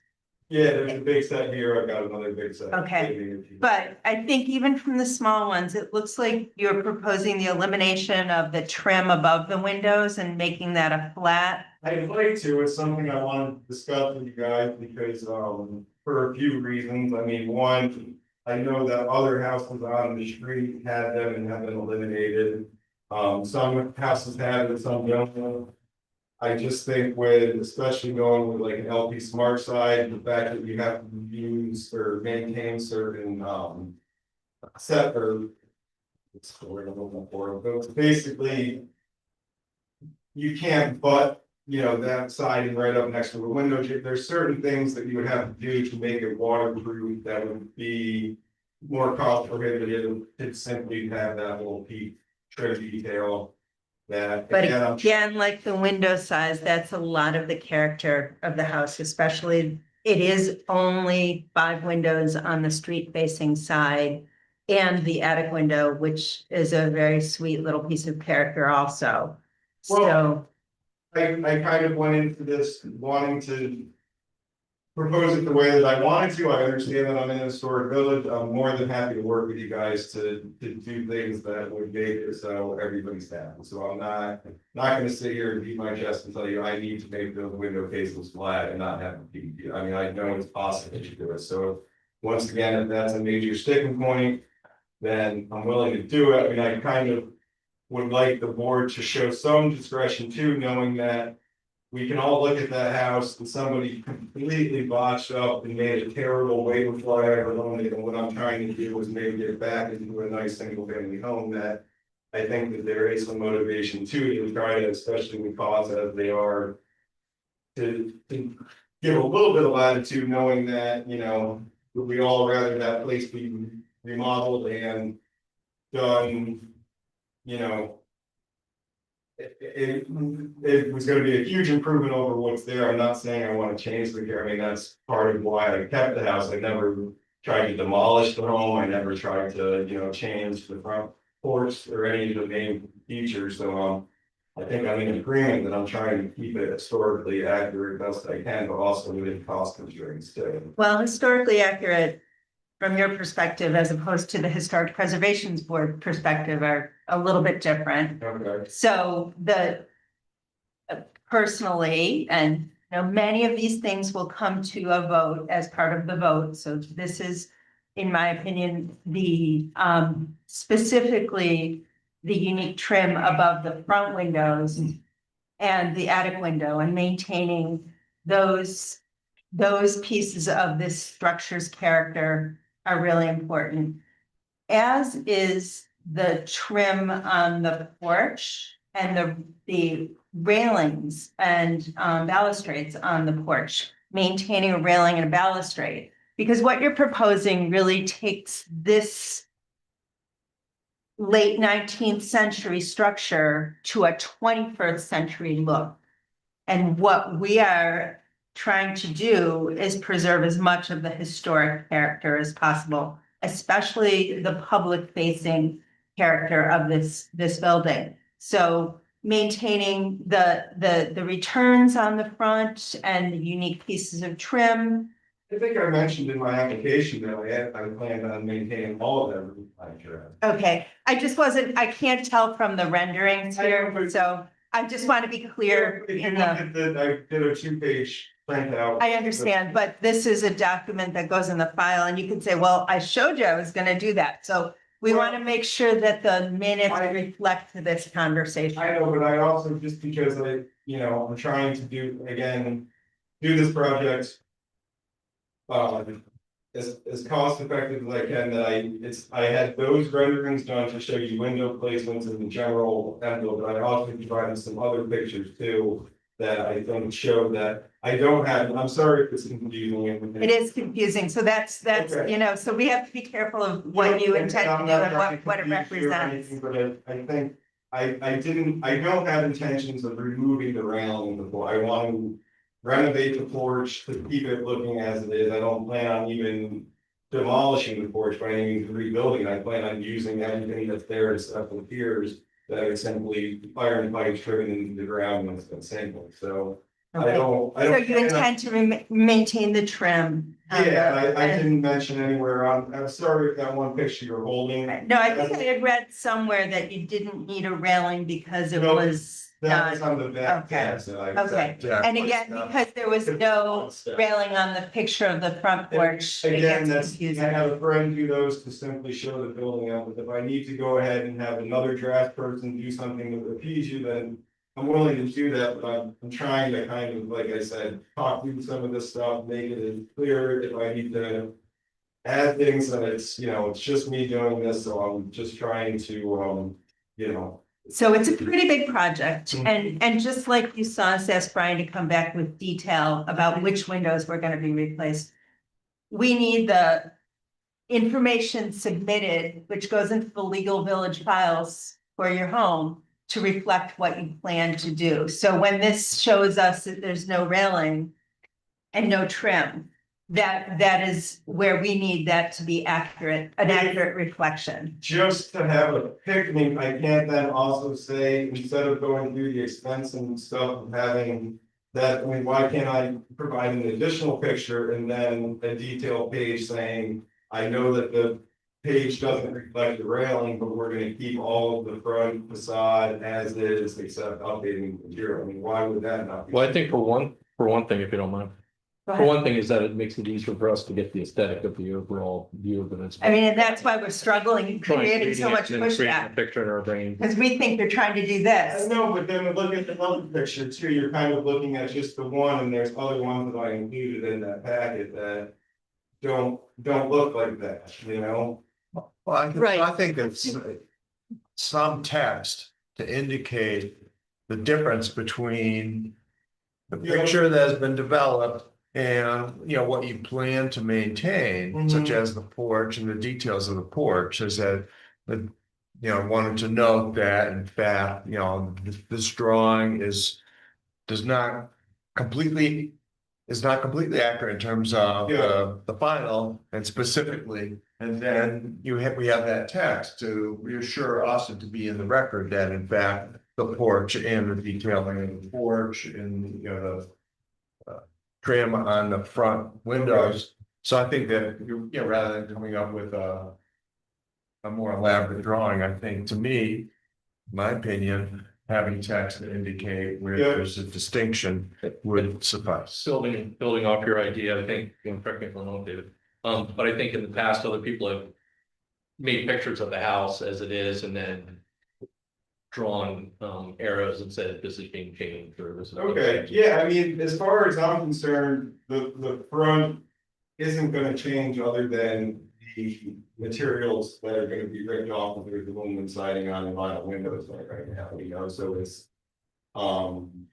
Yeah, there's a big set here. I've got another big set. Okay, but I think even from the small ones, it looks like you're proposing the elimination of the trim above the windows and making that a flat. I'd like to, it's something I want to discuss with you guys because, for a few reasons. I mean, one, I know that other houses on the street had them and have been eliminated. Some houses have it, some don't. I just think with, especially going with like an LP Smart side, the fact that you have to use or maintain certain, set or. It's the word I'm looking for, but basically. You can't butt, you know, that siding right up next to the window. There's certain things that you would have to do to make it waterproof that would be. More cost prohibitive to simply have that little peak trim detail. That. But again, I'm- again, like the window size, that's a lot of the character of the house, especially it is only 5 windows on the street facing side. And the attic window, which is a very sweet little piece of character also. So, I kind of went into this wanting to. Propose it the way that I wanted to. I understand that I'm in a historic village. I'm more than happy to work with you guys to do things that would make it so everybody's happy. So I'm not gonna sit here and beat my chest and tell you I need to make those window casings flat and not have them peak. I mean, I know it's possible to do it. So once again, if that's a major sticking point, then I'm willing to do it. I mean, I kind of would like the board to show some discretion too, knowing that we can all look at that house and somebody completely botched up and made a terrible waiver flyer alone. And what I'm trying to do is maybe get it back into a nice single family home that I think that there is some motivation to try to, especially with costs as they are, to give a little bit of latitude, knowing that, you know, we all rather that place be remodeled and done, you know, it was gonna be a huge improvement over what's there. I'm not saying I wanna change the care. I mean, that's part of why I kept the house. I never tried to demolish the home. I never tried to, you know, change the front porch or any of the main features. So, I think I'm in agreement that I'm trying to keep it historically accurate best I can, but also within cost constraints too. Well, historically accurate from your perspective as opposed to the Historic Preservations Board perspective are a little bit different. Okay. So personally, and you know, many of these things will come to a vote as part of the vote. So this is, in my opinion, the specifically the unique trim above the front windows and the attic window and maintaining those pieces of this structure's character are really important. As is the trim on the porch and the railings and balustrades on the porch, maintaining a railing and a balustrade. Because what you're proposing really takes this late 19th century structure to a 21st century look. And what we are trying to do is preserve as much of the historic character as possible, especially the public facing character of this building. So maintaining the returns on the front and the unique pieces of trim. I think I mentioned in my application that I planned on maintaining all of them. Okay, I can't tell from the renderings here, so I just want to be clear If you in look the. at I did a 2-page printout. I understand, but this is a document that goes in the file and you can say, well, I showed you I was gonna do that. So we want to make sure that the minutes reflect this conversation. I know, but I also, just because I'm trying to do this project. As cost effective as I can, that I had those renderings done to show you window placements in the general envelope, but I also provided some other pictures too. That I think show that I don't have, I'm sorry if it's confusing. It is confusing, so that's, Okay. you know, so we have to be careful of what you intend to do and what it represents. But I think I don't have intentions of removing the railing before. I want to renovate the porch to keep it looking as it is. I don't plan on even demolishing the porch by any means, rebuilding. I plan on using everything that's there as stuff appears that are simply iron pipes driven into the ground when it's been single. So I Okay. don't. So you intend to maintain the trim? Yeah, I didn't mention anywhere I'm sorry if that one picture you're holding. No, I think I had read somewhere that you didn't need a railing because it No, was That not, was on the back. okay. tabs that I- Okay. that- And again, because there was no railing on the picture of the front porch. it Again, gets that's, I confusing. have a friend do those to simply show the building out, but if I need to go ahead and have another draft person do something that appease you, then. I'm willing to do that, but I'm trying to kind of, like I said, talk through some of this stuff, make it as clear if I need to. Add things that it's just me doing this, so I'm just trying to, So it's a pretty big project Mhm. and just like you saw us ask Brian to come back with detail about which windows were gonna be replaced. We need the information submitted, which goes into the legal village files for your home to reflect what you plan to do. So when this shows us that there's no railing and no trim, that is where we need that to be accurate, an accurate reflection. just to have a picnic, I can't then also say, instead of going through the expense and stuff of having. That, I mean, why can't I provide an additional picture and then a detailed page saying, I know that the. Page doesn't reflect the railing, but we're gonna keep all of the front facade as is, except updating the material. I mean, why would that not be? Well, I think for one thing, if you don't mind, Go For ahead. one thing is that it makes it easier for us to get the aesthetic of the overall view of it. I mean, and that's why we're struggling and creating so much Creating a pushback, picture in our brain. because we think you're trying to do I this. know, but then look at the other picture too, you're kind of looking at just the one, and there's other ones that I included in that packet that. Don't look like that, you know? Well, Right. I think it's some text to indicate the difference between the picture that has been developed and, you know, what you plan to maintain, such as the porch and the details of the porch, is that the, you know, wanted to note that in fact, you know, this drawing does not completely is not completely accurate in terms of the final and specifically. And then we have that text to reassure us and to be in the record that in fact, the porch and the detailing of the porch and, you know, the trim on the front windows. So I think that, you know, rather than coming up with a more elaborate drawing, I think to me, my opinion, having text to indicate where there's a distinction would suffice. Building off your idea, I think, you know, correct me if I'm wrong, David. But I think in the past, other people have made pictures of the house as it is and then drawn arrows and said this is being changed or this is. Okay, yeah, I mean, as far as I'm concerned, the front isn't gonna change other than the materials that are gonna be ripped off of the aluminum siding on the vinyl windows like right now, you know, so it's. I'm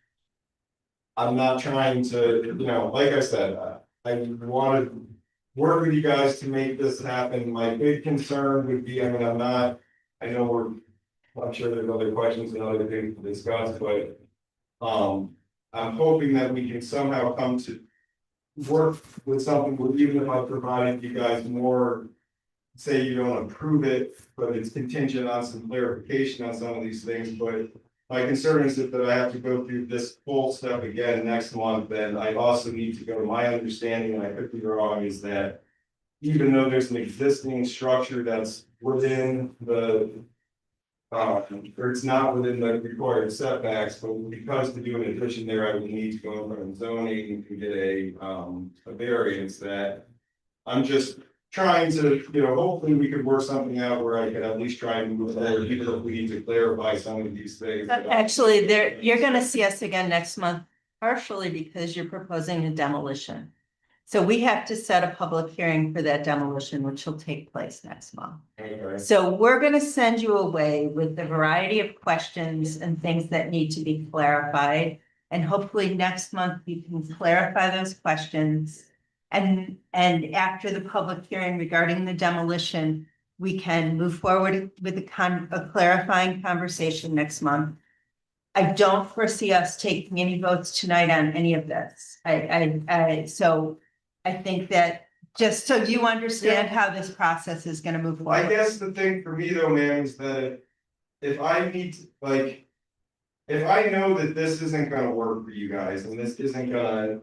not trying to, you know, like I said, I wanted to work with you guys to make this happen. My big concern would be, I mean, I know I'm sure there's other questions and other things to discuss, but. I'm hoping that we can somehow come to work with something, where even if I provided you guys more. Say you don't approve it, but it's contingent on some clarification on some of these things, but. My concern is that I have to go through this full step again next month, then I also need to go, my understanding, and I could be wrong, is that. Even though there's an existing structure that's within the. Or it's not within the required setbacks, but because to do an addition there, I would need to go in front of zoning and get a variance that. I'm just trying to, you know, hopefully we could work something out where I could at least try and move forward, even if we need to clarify some of these things. Actually, you're gonna see us again next month, partially because you're proposing a demolition. So we have to set a public hearing for that demolition, which will take place next month. Okay. So we're gonna send you away with a variety of questions and things that need to be clarified. And hopefully next month you can clarify those questions. And after the public hearing regarding the demolition, we can move forward with a clarifying conversation next month. I don't foresee us taking any votes tonight on any of this. So I think that just so you understand how this process is gonna move I forward. guess the thing for me though, man, is that if I need to, like. If I know that this isn't gonna work for you guys and this isn't gonna.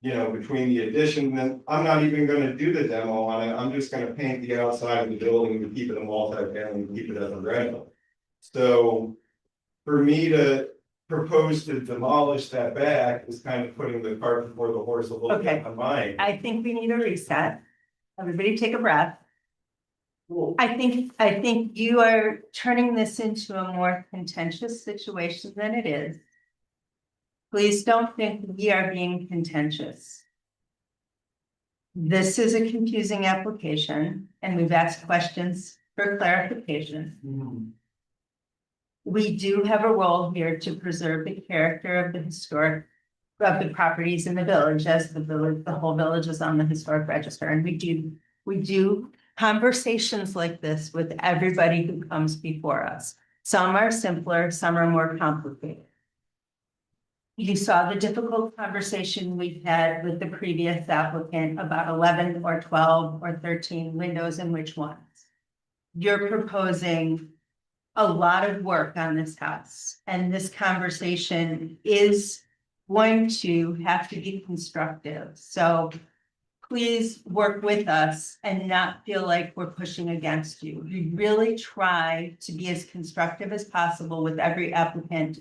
You know, between the addition, then I'm not even gonna do the demo on it, I'm just gonna paint the outside of the building and keep it a multi-family and keep it as a rental. So. For me to propose to demolish that back is kind of putting the cart before the horse a little Okay. bit on mine. I think we need a reset. Everybody take a breath. I think you are turning this into a more contentious situation than it is. Please don't think we are being contentious. This is a confusing application and we've asked questions for clarification. We do have a role here to preserve the character of the properties in the village, as the whole village is on the historic register, and we do conversations like this with everybody who comes before us. Some are simpler, some are more complicated. You saw the difficult conversation we've had with the previous applicant about 11 or 12 or 13 windows and which ones. You're proposing a lot of work on this house, and this conversation is going to have to be constructive. So please work with us and not feel like we're pushing against you. We really try to be as constructive as possible with every applicant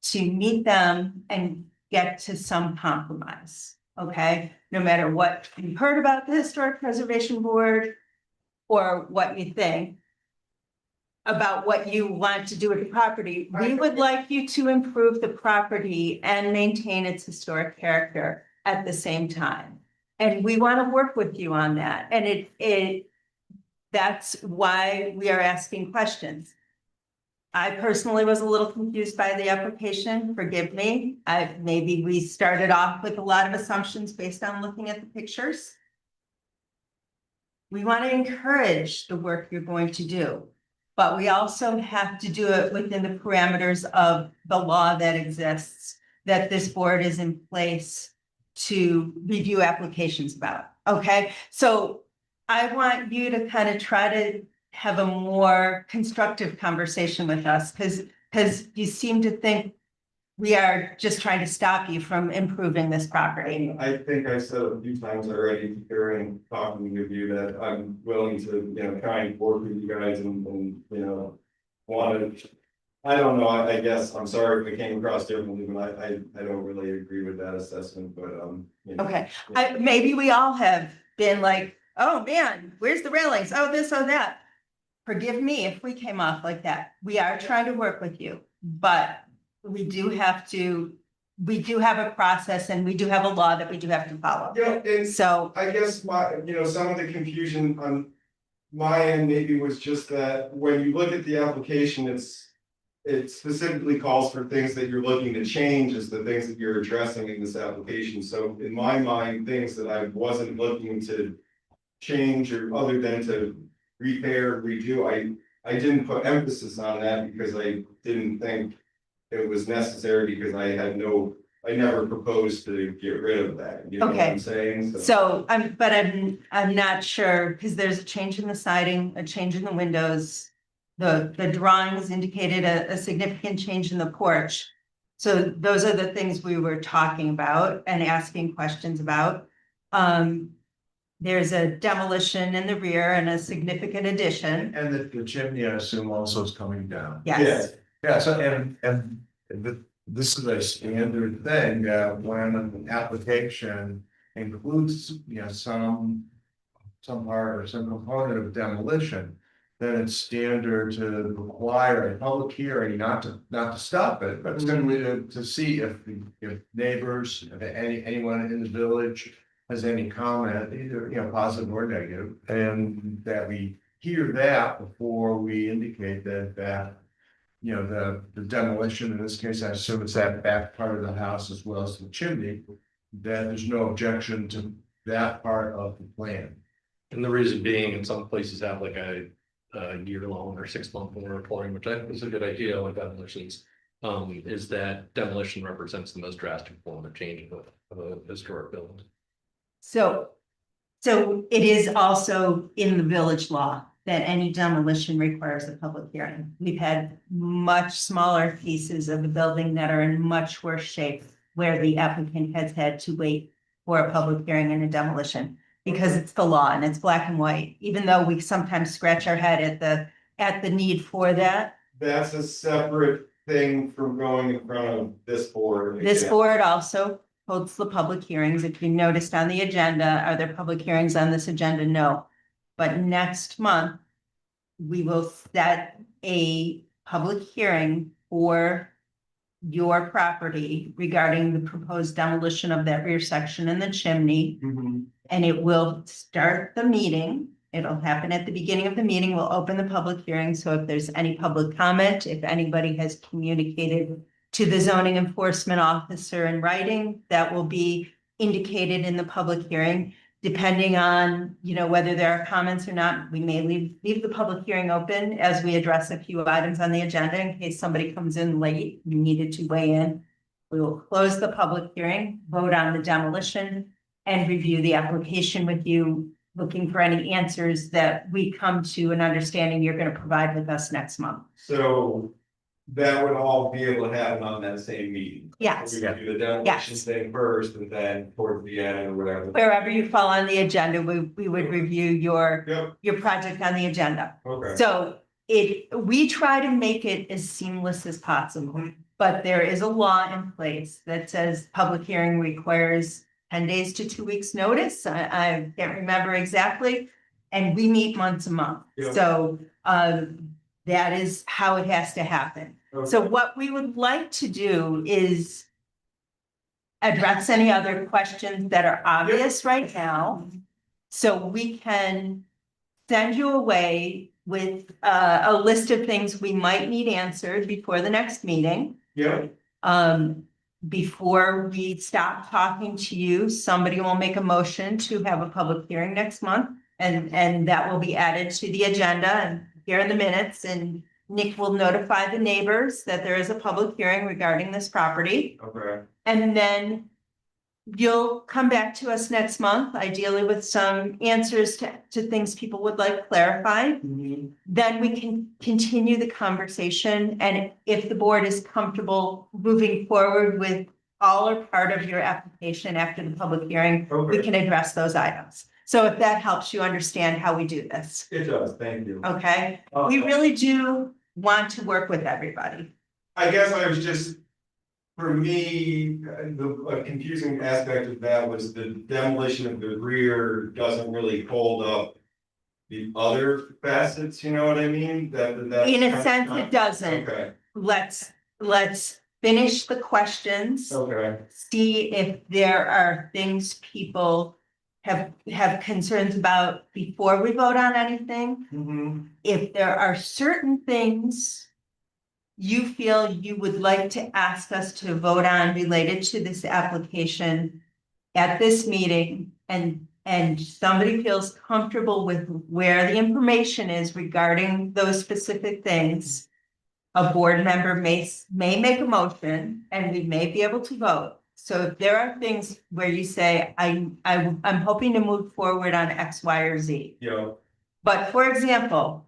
to meet them and get to some compromise. okay? No matter what you heard about the Historic Preservation Board or what you think about what you want to do with the property, we would like you to improve the property and maintain its historic character at the same time. And we want to work with you on that. And that's why we are asking questions. I personally was a little confused by the application, forgive me. Maybe we started off with a lot of assumptions based on looking at the pictures. We want to encourage the work you're going to do, but we also have to do it within the parameters of the law that exists, that this board is in place to review applications about, okay? So I want you to kind of try to have a more constructive conversation with us, because you seem to think we are just trying to stop you from improving this property. I think I said a few times already during talking with you that I'm willing to, try and work with you guys and want to. I don't know, I guess, I'm sorry if it came across differently, but I don't really agree with that assessment, but, Okay, maybe we all have been like, oh man, where's the railings? Oh, this, oh, that. Forgive me if we came off like that. We are trying to work with you, but we do have a process and we do have a law that we do have to follow. Yeah, and So, I guess some of the confusion on my end maybe was just that when you look at the application, it specifically calls for things that you're looking to change as the things that you're addressing in this application. So in my mind, things that I wasn't looking to change or other than to repair, redo, I didn't put emphasis on that because I didn't think it was necessary because I never proposed to get rid of that. You know what Okay. I'm saying? so I'm not sure, because there's a change in the siding, a change in the windows. The drawings indicated a significant change in the porch. So those are the things we were talking about and asking questions about. There's a demolition in the rear and a significant addition. And the chimney, I assume, also is coming down. Yes, Yeah, so this is a standard thing, when an application includes, some part or some component of demolition. Then it's standard to require a public hearing, not to stop it, but simply to see if neighbors, if anyone in the village has any comment, either, positive or negative, and that we hear that before we indicate that the demolition, in this case, I assume it's that back part of the house as well as the chimney, that there's no objection to that part of the plan. And the reason being, in some places have like a year-long or 6-month moratorium, which I think is a good idea on demolitions. Is that demolition represents the most drastic form of change of a historic building. so it is also in the village law that any demolition requires a public hearing. We've had much smaller pieces of the building that are in much worse shape where the applicant has had to wait for a public hearing and a demolition. Because it's the law and it's black and white, even though we sometimes scratch our head at the need for that. That's a separate thing from going in front of this board. This board also holds the public hearings. If you noticed on the agenda, are there public hearings on this agenda? No. But next month, we will set a public hearing for your property regarding the proposed demolition of that rear section and the chimney. Mhm. And it will start the meeting. It'll happen at the beginning of the meeting. We'll open the public hearing. So if there's any public comment, if anybody has communicated to the zoning enforcement officer in writing, that will be indicated in the public hearing. Depending on, whether there are comments or not, we may leave the public hearing open as we address a few items on the agenda in case somebody comes in late, and needed to weigh in. We will close the public hearing, vote on the demolition, and review the application with you, looking for any answers that we come to an understanding you're going to provide with us next month. So that would all be able to happen on that same meeting. Yes, We could do the demolition thing first and then towards the end or whatever. wherever you fall on the agenda, we would review your Yep, project on the agenda. okay. So we try to make it as seamless as possible, but there is a law in place that says public hearing requires 10 days to 2 weeks notice. I can't remember exactly. And we meet once a month. Yeah. So, that is how it has to happen. So what we would like to do is address any other questions that are obvious right now. So we can send you away with a list of things we might need answered before the next meeting. Yeah, Before we stop talking to you, somebody will make a motion to have a public hearing next month. And that will be added to the agenda and here in the minutes, and Nick will notify the neighbors that there is a public hearing regarding this property. okay, And then you'll come back to us next month, ideally with some answers to things people would like clarified. Then we can continue the conversation, and if the board is comfortable moving forward with all or part of your application after the public hearing, we okay, can address those items. So if that helps you understand how we do this, it does, thank you. okay? We really do want to work with everybody. I guess I was just, for me, a confusing aspect of that was the demolition of the rear doesn't really hold up the other facets, you know what I mean? That's In a kind of sense, not- it doesn't. Okay, Let's finish the questions. okay, See if there are things people have concerns about before we vote on anything. If there are certain things you feel you would like to ask us to vote on related to this application at this meeting, and somebody feels comfortable with where the information is regarding those specific things, a board member may make a motion and we may be able to vote. So if there are things where you say, I'm hoping to move forward on X, Y, or Z. yeah, But for example,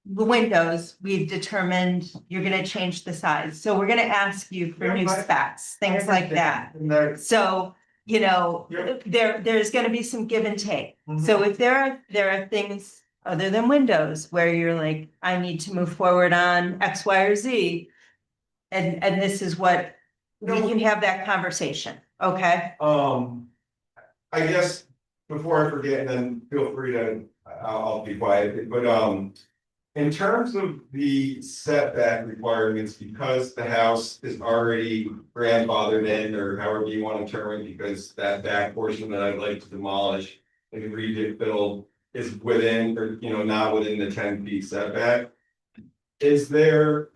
the windows, we've determined you're gonna change the size. So we're gonna ask you for new specs, things like that. and that, So, you know, Yeah. there's gonna be some give and take. So if there are things other than windows where you're like, I need to move forward on X, Y, or Z. And this is what, we can have that conversation, okay? I guess before I forget, and then feel free to, I'll be quiet, but, in terms of the setback requirements, because the house is already grandfathered in, or however you want to term it, because that back portion that I'd like to demolish and rebuild is within, or, you know, not within the 10 feet setback. Is there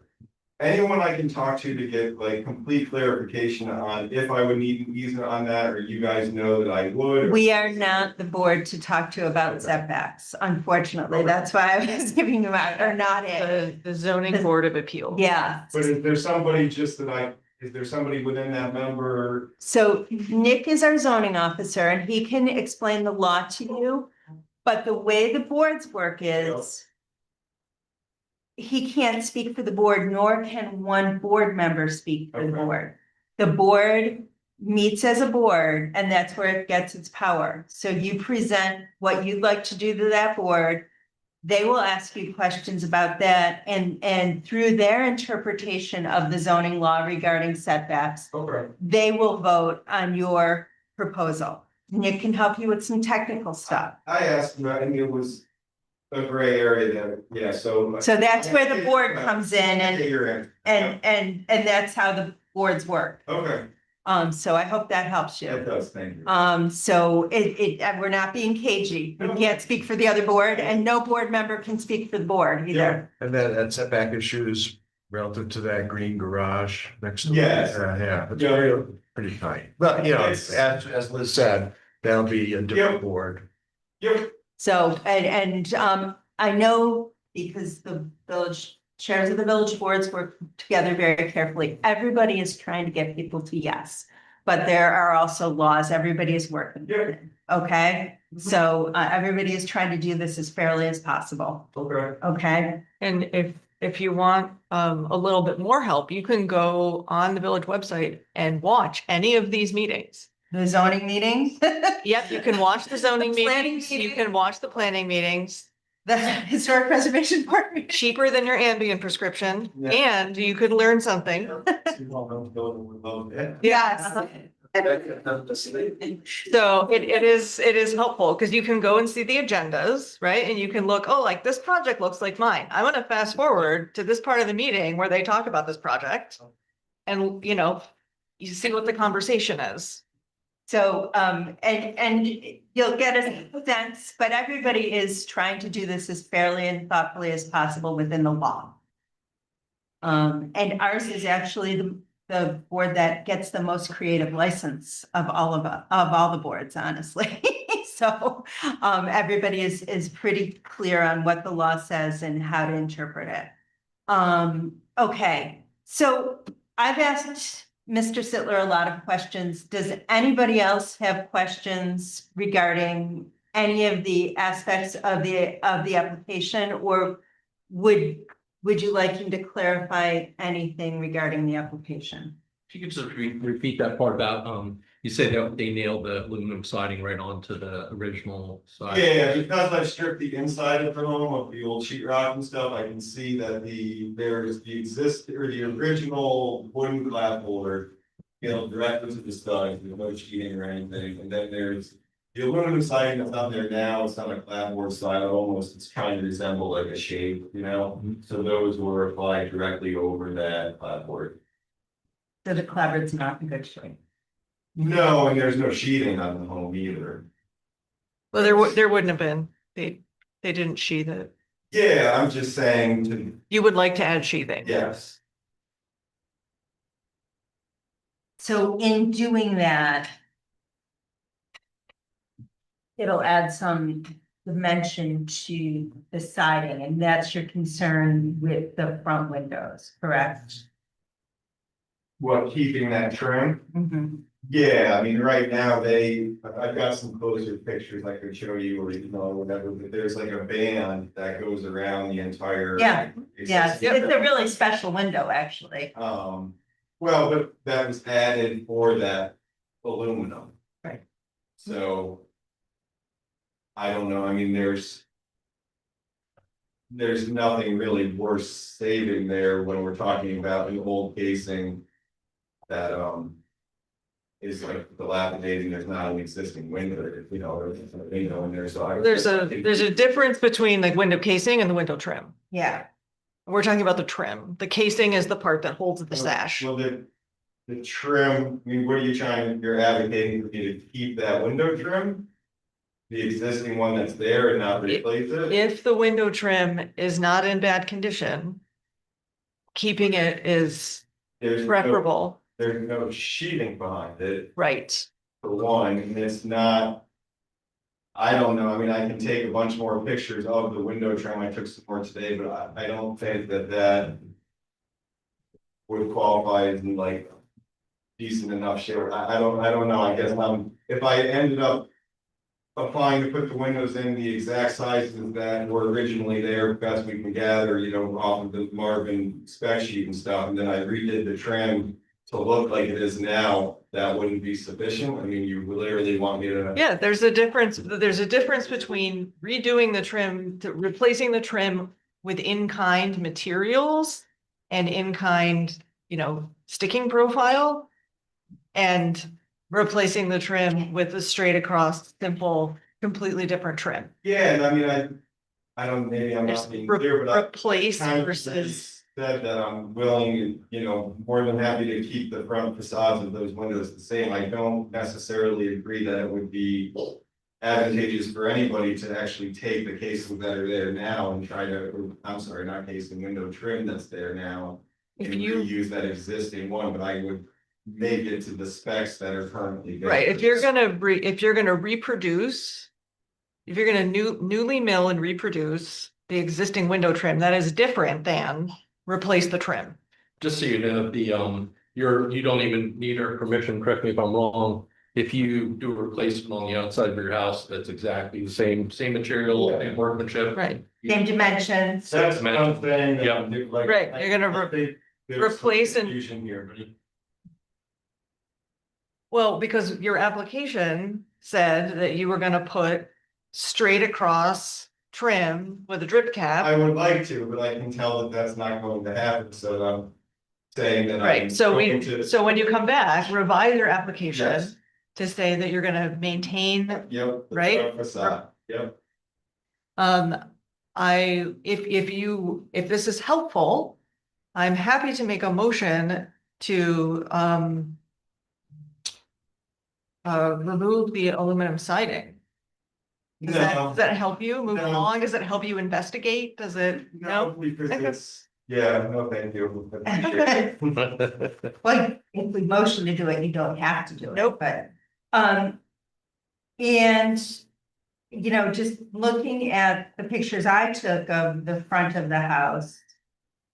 anyone I can talk to get like complete clarification on if I would need an easement on that, or you guys know that I would? We are not the board to talk to about setbacks, unfortunately. That's why I was giving you out, or not it. The zoning board of appeals. Yeah, But is there somebody just that is there somebody within that member? so Nick is our zoning officer and he can explain the law to you. But the way the boards work is he can't speak for the board, nor can one board member speak for the Okay. board. The board meets as a board, and that's where it gets its power. So you present what you'd like to do to that board. They will ask you questions about that, and through their interpretation of the zoning law regarding setbacks, Okay. they will vote on your proposal. Nick can help you with some technical stuff. I asked about, and it was a gray area there, yeah, so. So that's where the board comes in, I get your answer. and that's how the boards work. Okay, So I hope that helps it you. does, thank you. So we're not being cagey. We can't speak for the other board, and no board member can speak for the board either. And that setback issue is relative to that green garage next to. Yes. Yeah, it's Yeah. pretty tight. But, you know, It's- as Liz said, that'll be a different board. Yep, So, and I know because the village chairs of the village boards work together very carefully. Everybody is trying to get people to yes, but there are also laws everybody is working within, okay? So everybody is trying to do this as fairly as possible, okay, okay? And if you want a little bit more help, you can go on the village website and watch any of these meetings. The zoning meeting, Yep, you can watch the zoning The planning meetings, you meeting. can watch the planning meetings, the historic preservation board meeting. cheaper than your Ambien prescription, Yeah. and you could learn something. Yes. So it is helpful because you can go and see the agendas, right? And you can look, oh, like this project looks like mine. I want to fast forward to this part of the meeting where they talk about this project. And, you see what the conversation is. So, and you'll get a sense, but everybody is trying to do this as fairly and thoughtfully as possible within the law. And ours is actually the board that gets the most creative license of all the boards, honestly. So, everybody is pretty clear on what the law says and how to interpret it. Okay, so I've asked Mr. Sittler a lot of questions. Does anybody else have questions regarding any of the aspects of the application, or would you like him to clarify anything regarding the application? If you could just repeat that part about, you said that they nailed the aluminum siding right onto the original side. Yeah, because I've stripped the inside of the home of the old sheetrock and stuff, I can see that there is the original wooden clap holder. Directly to the studs, there's no cheating or anything, and then there's the aluminum siding that's on there now, it's not a clapboard side, it's trying to resemble like a shape, So those were applied directly over that clapboard. So the clapboard's not in good shape. No, and there's no sheeting on the home either. Well, there wouldn't have been, they didn't sheathe it. Yeah, I'm just saying, You would like to add sheathing. yes. So in doing that, it'll add some dimension to the siding, and that's your concern with the front windows, correct? What, keeping that trim? Mhm. Yeah, I mean, right now I've got some closer pictures I could show you or whatever, but there's like a band that goes around the entire. Yeah, Yes, Yep. it's a really special window, actually. Well, but that was added for that aluminum. Right. So. I don't know, I mean, there's nothing really worth saving there when we're talking about an old casing. That is like dilapidating, there's not an existing window, there's a window in there, so. There's a difference between the window casing and the window trim. Yeah, We're talking about the trim. The casing is the part that holds the sash. Well, the trim, I mean, what are you're advocating for me to keep that window trim? The existing one that's there and not replace it? If the window trim is not in bad condition, keeping it is There's preferable, there's no sheeting behind it, right? for one, and it's not. I don't know, I mean, I can take a bunch more pictures of the window trim, I took some more today, but I don't think that. Would qualify as in like. Decent enough shape, I don't know, I guess, if I ended up. Applying to put the windows in the exact sizes that were originally there, best we can gather, off of the Marvin spec sheet and stuff, and then I redid the trim. To look like it is now, that wouldn't be sufficient, I mean, you literally want me to. Yeah, there's a difference between redoing the trim to replacing the trim with in-kind materials and in-kind, sticking profile. And replacing the trim with a straight across, simple, completely different trim. Yeah, and I mean, I don't, maybe I'm not being clear, but I. Replace kind of versus, Said that I'm willing, more than happy to keep the front facades of those windows the same. I don't necessarily agree that it would be. Advantageous for anybody to actually take the casing that are there now and try to, I'm sorry, not casing, window trim that's there now. if And you, reuse that existing one, but I would make it to the specs that are currently. there. right, if you're gonna reproduce. If you're gonna newly mill and reproduce the existing window trim, that is different than replace the trim. Just so you know, you don't even need our permission, correct me if I'm wrong. If you do a replacement on the outside of your house, that's exactly the same material and workmanship. Right, same dimensions. That's what I'm saying. that, Yeah. like, Right, you're gonna I think there's some replace and- confusion here, but. well, because your application said that you were gonna put straight across trim with a drip cap. I would like to, but I can tell that that's not going to happen, so I'm saying that I'm Right, so going to. so when you come back, revise your application Yes. to say that you're gonna maintain, Yep. the Right? front facade, Yep. if this is helpful, I'm happy to make a motion to, remove the aluminum siding. Does that help you move No. along? Does it help you investigate? Does it, No, no? because Okay. it's, yeah, no, thank you. I appreciate it. Well, if we motion to do it, you don't have to do it. Nope. But, and, you know, just looking at the pictures I took of the front of the house.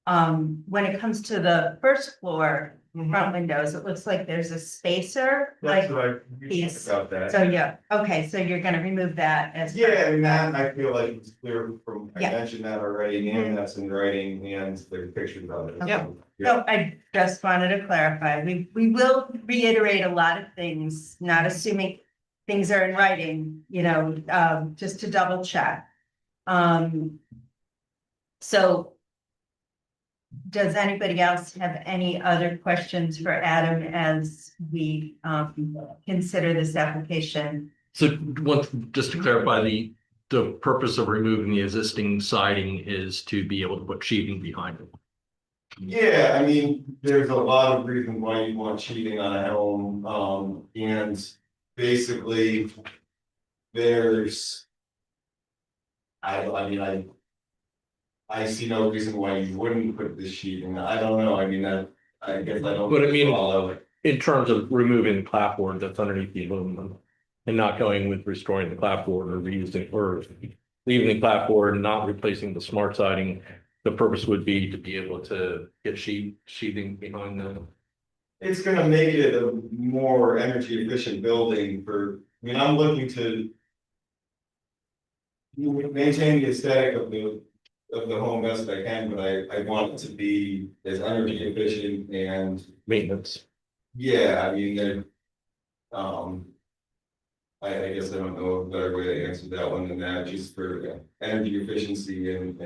When it comes to the first floor front windows, it looks like there's a spacer, That's like, what I, we piece. talked about so that. yeah, okay, so you're gonna remove that as. Yeah, and that, I feel like it's clear from, I Yeah. mentioned that already, and that's in writing, and there's pictures of it. Yep. Yeah. No, I just wanted to clarify. We will reiterate a lot of things, not assuming things are in writing, you know, just to double check. So does anybody else have any other questions for Adam as we consider this application? So just to clarify, the purpose of removing the existing siding is to be able to put sheathing behind it. Yeah, I mean, there's a lot of reasons why you want sheathing on a home, and basically. There's. I mean, I see no reason why you wouldn't put the sheathing, I don't know, I mean, I guess I don't. But I mean- follow it. In terms of removing the clapboard that's underneath the aluminum and not going with restoring the clapboard or reusing or leaving the clapboard and not replacing the smart siding, the purpose would be to be able to get sheathing behind the. It's gonna make it a more energy efficient building for, I mean, I'm looking to. Maintain the aesthetic of the home best I can, but I want it to be as energy efficient and, Maintenance. yeah, I mean, there. I guess I don't know a better way to answer that one than that, just for energy efficiency and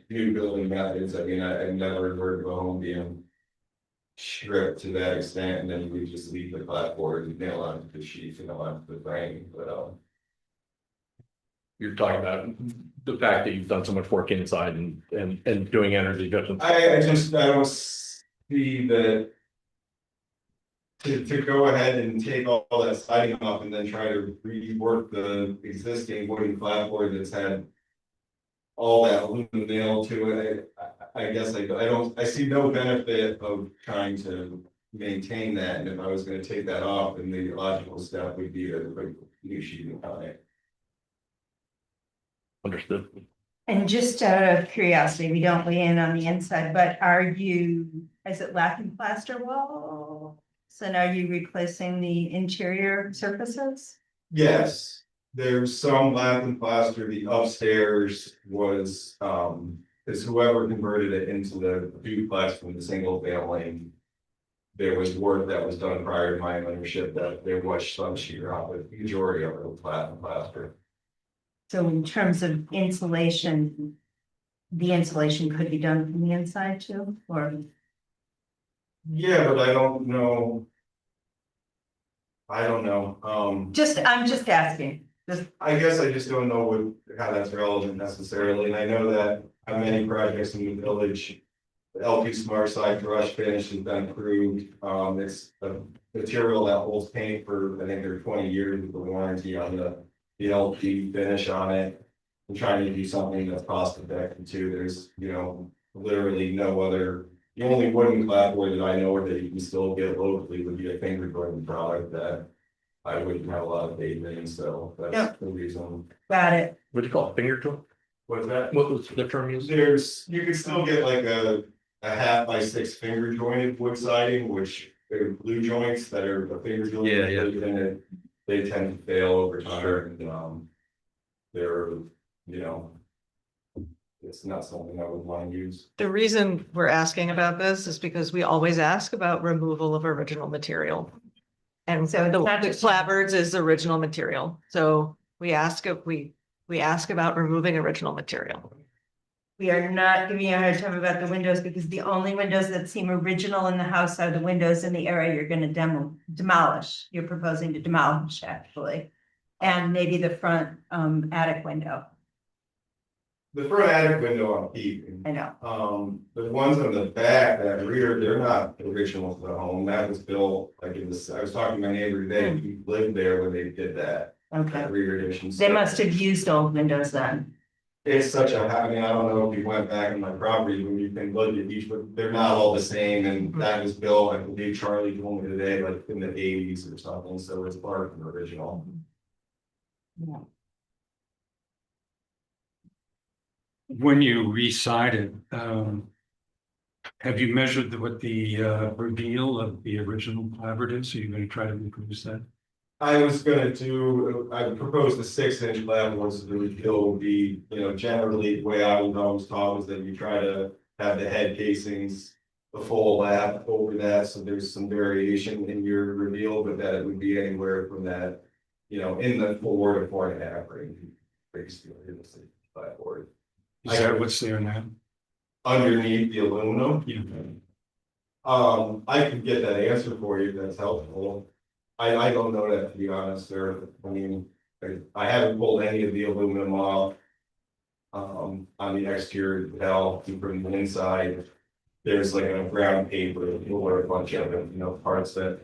new building methods, I mean, I've never heard of a home being. Stripped to that extent, and then we just leave the clapboard and nail onto the sheet and nail onto the frame, but You're talking about the fact that you've done so much work inside and doing energy efficient. I don't see that. To go ahead and take all that siding off and then try to rework the existing wooden clapboard that's had. All that aluminum nail to it, I guess I see no benefit of trying to maintain that, and if I was gonna take that off, then the logical step would be to put new sheeting on it. Understood. And just out of curiosity, we don't weigh in on the inside, but is it lacking plaster wall? So now you're replacing the interior surfaces? Yes, there's some lath and plaster, the upstairs was, is whoever converted it into the duplex from the single family. There was work that was done prior to my ownership that there was some shear off, but the majority of it was lath and plaster. So in terms of insulation, the insulation could be done from the inside too, or? Yeah, but I don't know. I'm just asking. I guess I just don't know how that's relevant necessarily, and I know that on many projects in the village. The LP Smart Side brush finish has been approved, it's a material that holds paint for, I think they're 20 years with the warranty on the LP finish on it. I'm trying to do something that's cost effective too, there's, literally no other. The only wooden clapboard that I know that you can still get locally would be a finger joint product that I wouldn't have a lot of faith in, so that's the reason. Got it. What do you call it? Finger tool? What's that? What was the term used? You could still get like a 1/2x6 finger jointed wood siding, which are glue joints that are a finger joint. Yeah. And they tend to fail over time, and, they're, it's not something I would want to use. The reason we're asking about this is because we always ask about removal of original material. And So it's not the just- clapboards is original material, so we ask if we ask about removing original material. We are not giving you a hard time about the windows because the only windows that seem original in the house are the windows in the area you're gonna demolish. You're proposing to demolish, actually. And maybe the front attic window, The front attic window I'm keeping. I know. The ones on the back, that rear, they're not original to the home, that was built, like in this, I was talking to my neighbor today, he lived there when they did that. Okay, That rear addition. they must have used old windows then. It's such a, I mean, I don't know if you went back in my property, when you can look at each, but they're not all the same, and that was built, I believe Charlie told me today, like in the eighties or something, so it's part of the original. Yeah. When you re-sided, have you measured what the reveal of the original clapboard is? Are you going to try to reproduce that? I was gonna do, I proposed a 6-inch level, so the reveal would be, you know, generally the way I was always taught was that you try to have the head casings. The full lap over that, so there's some variation in your reveal, but that it would be anywhere from that. You know, in the 4 to 4.5 range. Basically, in the clapboard. Is that what's there now? Underneath the aluminum. Yeah. I can get that answer for you if that's helpful. I don't know that, to be honest, sir. I mean, I haven't pulled any of the aluminum off. On the exterior bell from the inside, there's like a brown paper or a bunch of it, you know, parts that.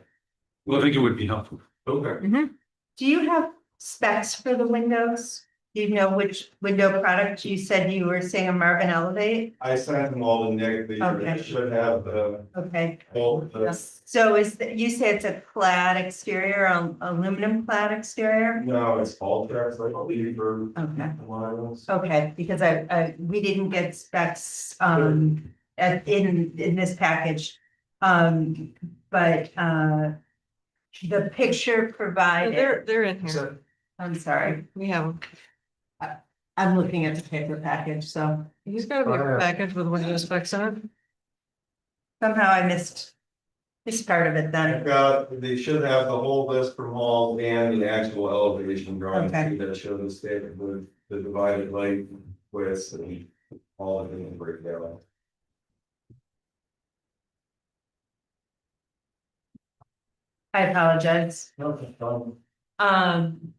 Well, I think it would be helpful. Okay. Do you have specs for the windows? Do you know which window product? You said you were saying a Marvin Elevate? I sent them all the negative, Okay. they should have the, Okay. all the, So is that, you say it's a clad exterior, aluminum clad exterior? no, it's all tracks, like, I'll leave for. Okay. Wireless. Okay, because we didn't get specs, in this package. But, the picture So provided, they're in here. I'm sorry, We have, 'em. I'm looking at the paper package, so he's got a big package with window specs on it. somehow I missed this part of it I've then. got, they should have the whole list from all and the actual elevation drawing Okay. too, that show the state of the divided light widths and all of them breakdown. I apologize. Um.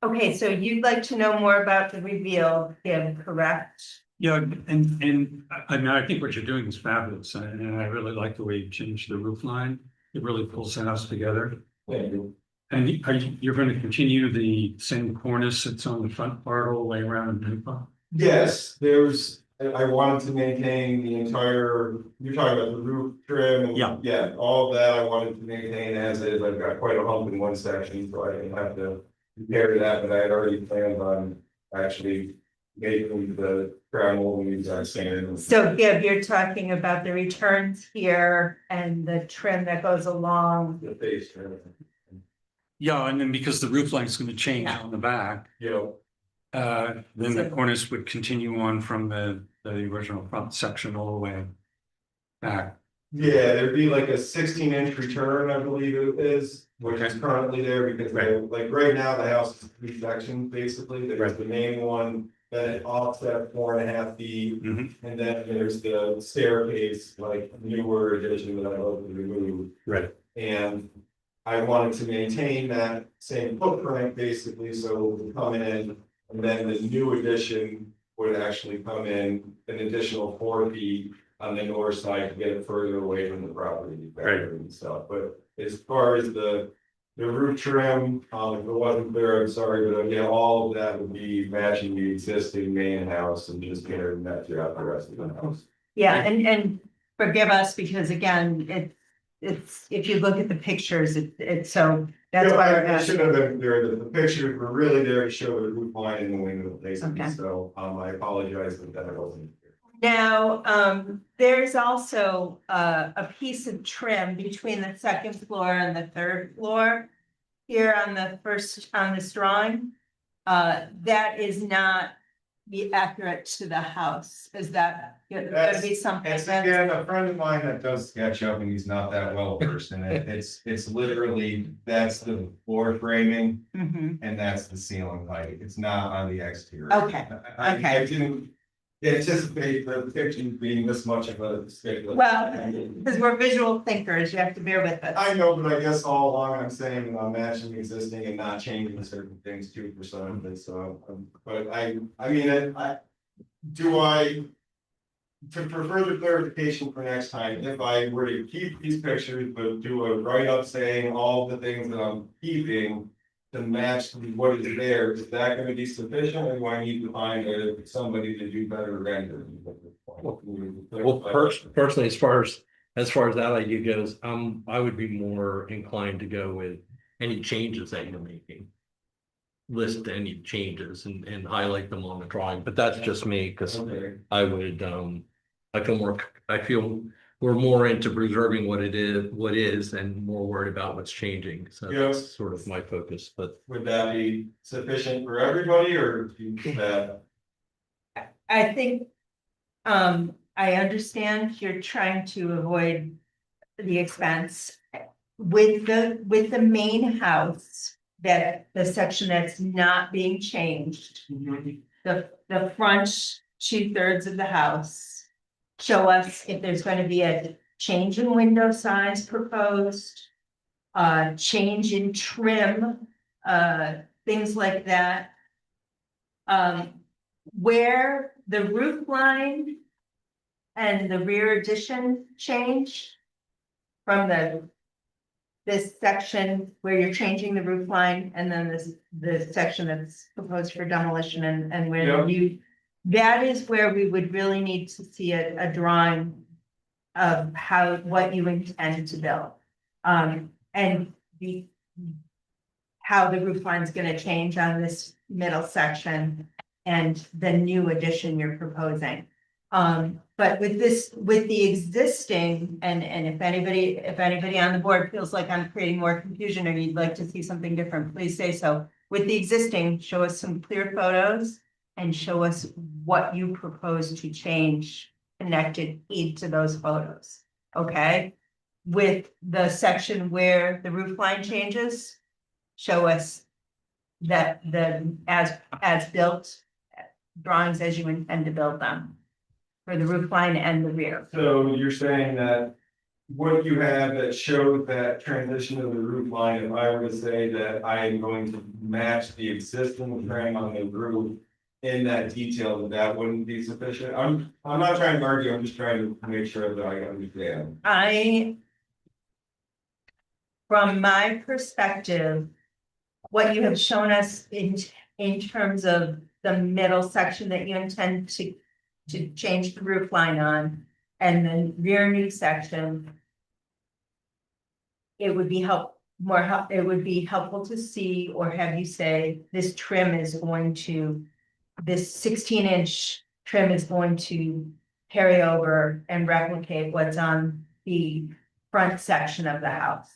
Okay, so you'd like to know more about the reveal, Kim, correct? Yeah, and I mean, I think what you're doing is fabulous, and I really like the way you changed the roof line. It really pulls the house together. Thank you. And you're going to continue the same cornice that's on the front part all the way around the roof? Yes, there's, I wanted to maintain the entire, you're talking about the roof trim and. Yeah. Yeah, all of that I wanted to maintain as is, I've got quite a hump in one section, so I didn't have to repair that, but I had already planned on actually making the crown molding you guys saying. So Gib, you're talking about the returns here and the trim that goes along. The face trim. Yeah, and then because the roof line is going to change on the back, You know, then the cornice would continue on from the original front section all the way back. yeah, there'd be like a 16-inch return, I believe it is, which is Okay. currently there because like right now, the house is 3 sections, basically. There's Right. the main one, then it offset 4.5 feet. Mhm. And then there's the staircase, like newer addition that I love to remove. Right. And I wanted to maintain that same footprint basically, so it would come in. And then the new addition would actually come in an additional 4 feet on the north side to get it further away from the property. Right. And stuff, but as far as the roof trim, if it wasn't clear, I'm sorry, but yeah, all of that would be matching the existing main house and just getting that throughout the rest of the house. Yeah, and forgive us because again, it's, if you look at the pictures, it's so, that's why we're Yeah, it should asking. have been there, the pictures were really there to show the roof line in the window, basically, Okay. so, I apologize that that wasn't. Now, there's also a piece of trim between the second floor and the third floor. Here on the first, on this drawing, that is not be accurate to the house? Is that gonna be That's- something It's that? again, a friend of mine that does SketchUp and he's not that well versed in it. It's literally, that's the floor framing Mhm. and that's the ceiling height. It's not on the exterior. Okay, I okay. didn't anticipate the picture being this much of a stickler. Well, because we're visual thinkers, you have to bear with us. I know, but I guess all along I'm saying I'm matching existing and not changing certain things too for some of it, so, but I mean, do I? For further clarification for next time, if I were to keep these pictures, but do a write-up saying all the things that I'm keeping. To match what is there, is that gonna be sufficient, or do I need to find somebody to do better rendering? Well, personally, as far as that idea goes, I would be more inclined to go with any changes that you're making. List any changes and highlight them on the drawing, but that's just me, because Okay. I would, I feel we're more into preserving what is and more worried about what's changing. So Yeah. that's sort of my focus, but Would that be sufficient for everybody, or do you think that? I think, I understand you're trying to avoid the expense. With the main house, that the section that's not being changed, the front 2/3 of the house. Show us if there's gonna be a change in window size proposed. Change in trim, things like that. Where the roof line. And the rear addition change. From this section where you're changing the roof line, and then the section that's proposed for demolition and where you. That is where we would really need to see a drawing. Of what you intend to build. And how the roof line's gonna change on this middle section. And the new addition you're proposing. But with the existing, and if anybody on the board feels like I'm creating more confusion or you'd like to see something different, please say so. With the existing, show us some clear photos and show us what you propose to change connected into those photos, okay? With the section where the roof line changes, show us that as built drawings as you intend to build them. For the roof line and the rear. So you're saying that what you have that shows that transition of the roof line, if I were to say that I am going to match the existing frame on the roof. In that detail, that wouldn't be sufficient. I'm not trying to argue, I'm just trying to make sure that I understand. From my perspective, what you have shown us in terms of the middle section that you intend to change the roof line on, and then rear new section. It would be it would be helpful to see or have you say, this 16-inch trim is going to carry over and replicate what's on the front section of the house.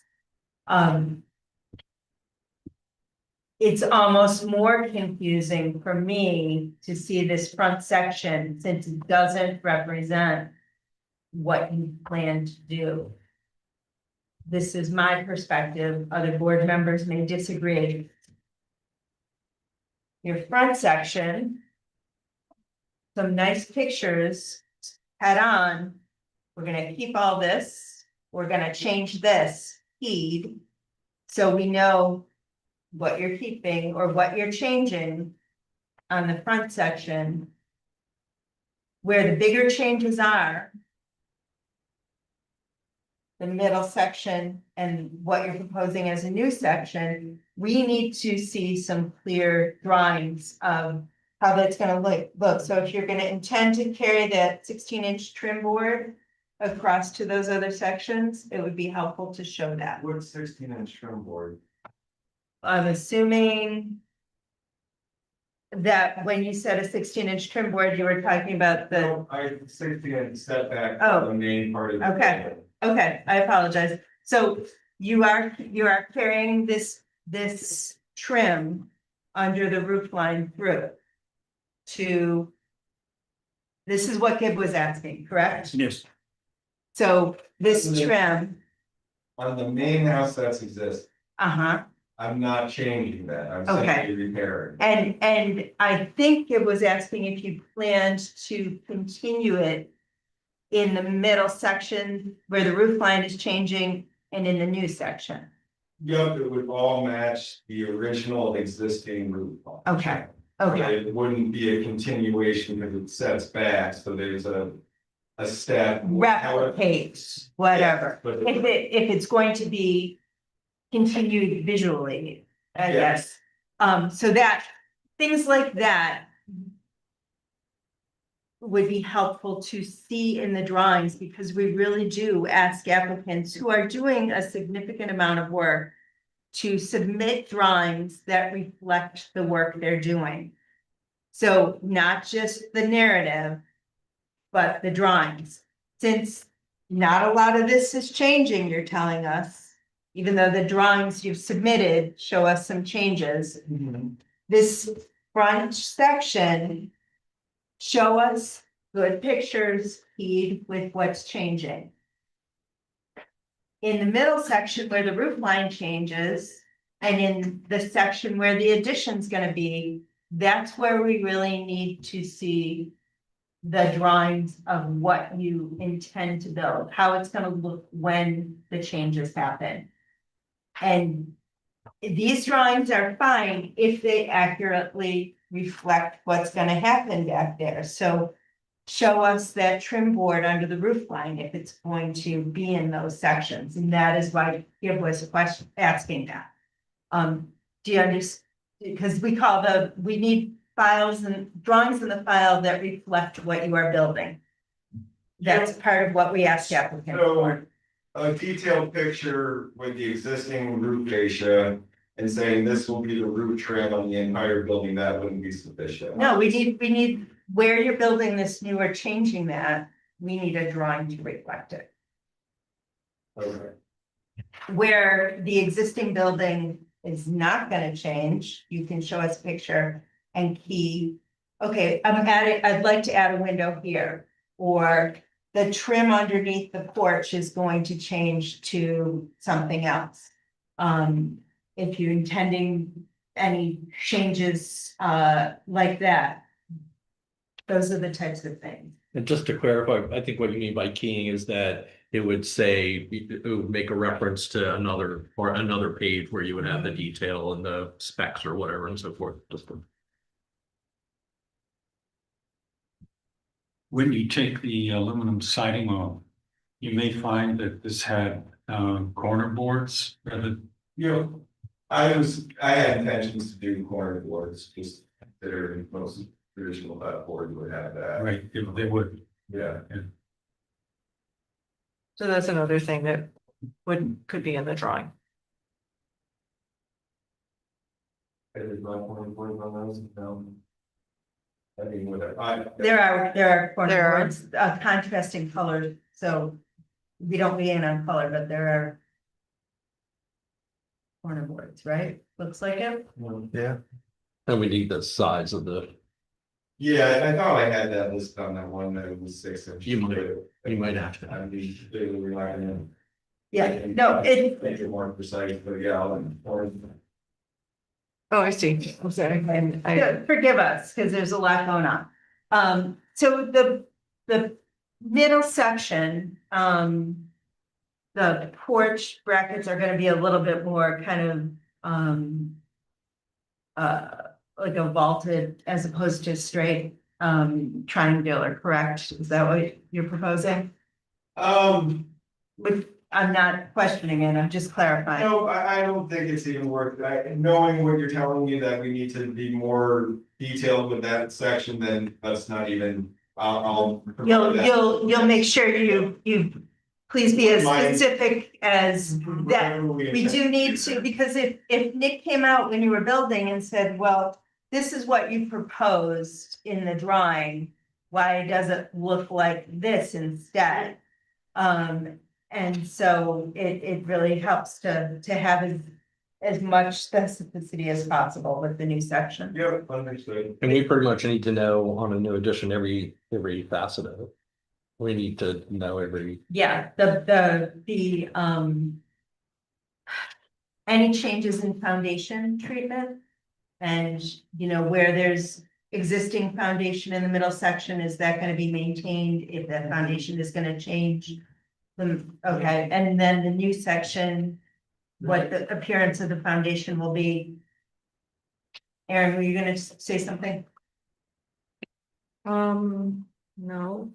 It's almost more confusing for me to see this front section since it doesn't represent what you plan to do. This is my perspective. Other board members may disagree. Your front section. Some nice pictures, head on. We're gonna keep all this. We're gonna change this heed. So we know what you're keeping or what you're changing on the front section. Where the bigger changes are. The middle section and what you're proposing as a new section, we need to see some clear drawings of how that's gonna look. So if you're gonna intend to carry that 16-inch trim board across to those other sections, it would be helpful to show that. What's 16-inch trim board? I'm assuming that when you said a 16-inch trim board, you were talking about the, No, I 16-inch setback. Oh. The main part of. the Okay. Okay, I apologize. So you are carrying this trim under the roof line through. to. This is what Gib was asking, correct? Yes. So this trim, On the main house that's exists, uh-huh, I'm not changing that, I'm Okay. simply repairing. and I think Gib was asking if you planned to continue it. In the middle section where the roof line is changing and in the new section. Yep, it would all match the original existing roof. line. Okay, But okay, it wouldn't be a continuation because it sets back, so there's a step. replicate, whatever. But If it's going to be continued visually, I Yeah. guess. So that, things like that would be helpful to see in the drawings, because we really do ask applicants who are doing a significant amount of work to submit drawings that reflect the work they're doing. So not just the narrative, but the drawings. Since not a lot of this is changing, you're telling us, even though the drawings you've submitted show us some changes, this front section show us good pictures, feed with what's changing. In the middle section where the roof line changes, and in the section where the addition's gonna be, that's where we really need to see the drawings of what you intend to build, how it's gonna look when the changes happen. And these drawings are fine if they accurately reflect what's gonna happen back there, so show us that trim board under the roof line if it's going to be in those sections, and that is why Gib was asking that. Do you understand? Because we need files and drawings in the file that reflect what you are building. That's part of what we asked the applicant for. A detailed picture with the existing roof fascia and saying this will be the roof trim on the entire building, that wouldn't be sufficient. No, we need where you're building this new or changing that, we need a drawing to reflect it. Okay. Where the existing building is not gonna change, you can show us a picture and key. Okay, I'd like to add a window here, or the trim underneath the porch is going to change to something else. If you're intending any changes, like that. Those are the types of things. And just to clarify, I think what you mean by keying is that it would say, it would make a reference to another page where you would have the detail and the specs or whatever and so forth. When you take the aluminum siding off, you may find that this had corner boards rather. You know, I had intentions to do corner boards, just considering most traditional board would have that. Right, if they would. Yeah. So that's another thing that could be in the drawing. There's my corner boards on those, I mean, whatever, There are corner There are. boards, contrasting colors, so we don't weigh in on color, but there are corner boards, right? Looks like it. Yeah. And we need the size of the, yeah, I thought I had that list on that one that was 6 inches. You might have to. I'd be really relying on. Yeah, no, Make it more precise, but yeah, or. Oh, I see. I'm sorry. And forgive us, because there's a lot going on. So the middle section, the porch brackets are gonna be a little bit more kind of like a vaulted as opposed to straight triangular, correct? Is that what you're proposing? But I'm not questioning it, I'm just clarifying. No, I don't think it's even worth, knowing what you're telling me that we need to be more detailed with that section, then that's not even, I'll. You'll make sure you please be as Mine- specific as that. We do need to, because if Nick came out when you were building and said, well, this is what you proposed in the drawing, why does it look like this instead? And so it really helps to have as much specificity as possible with the new section. Yep, understood. And we pretty much need to know on a new edition every facet of it. We need to know every, Yeah, any changes in foundation treatment? And, you know, where there's existing foundation in the middle section, is that gonna be maintained if that foundation is gonna change? Okay, and then the new section, what the appearance of the foundation will be. Aaron, were you gonna say something? No,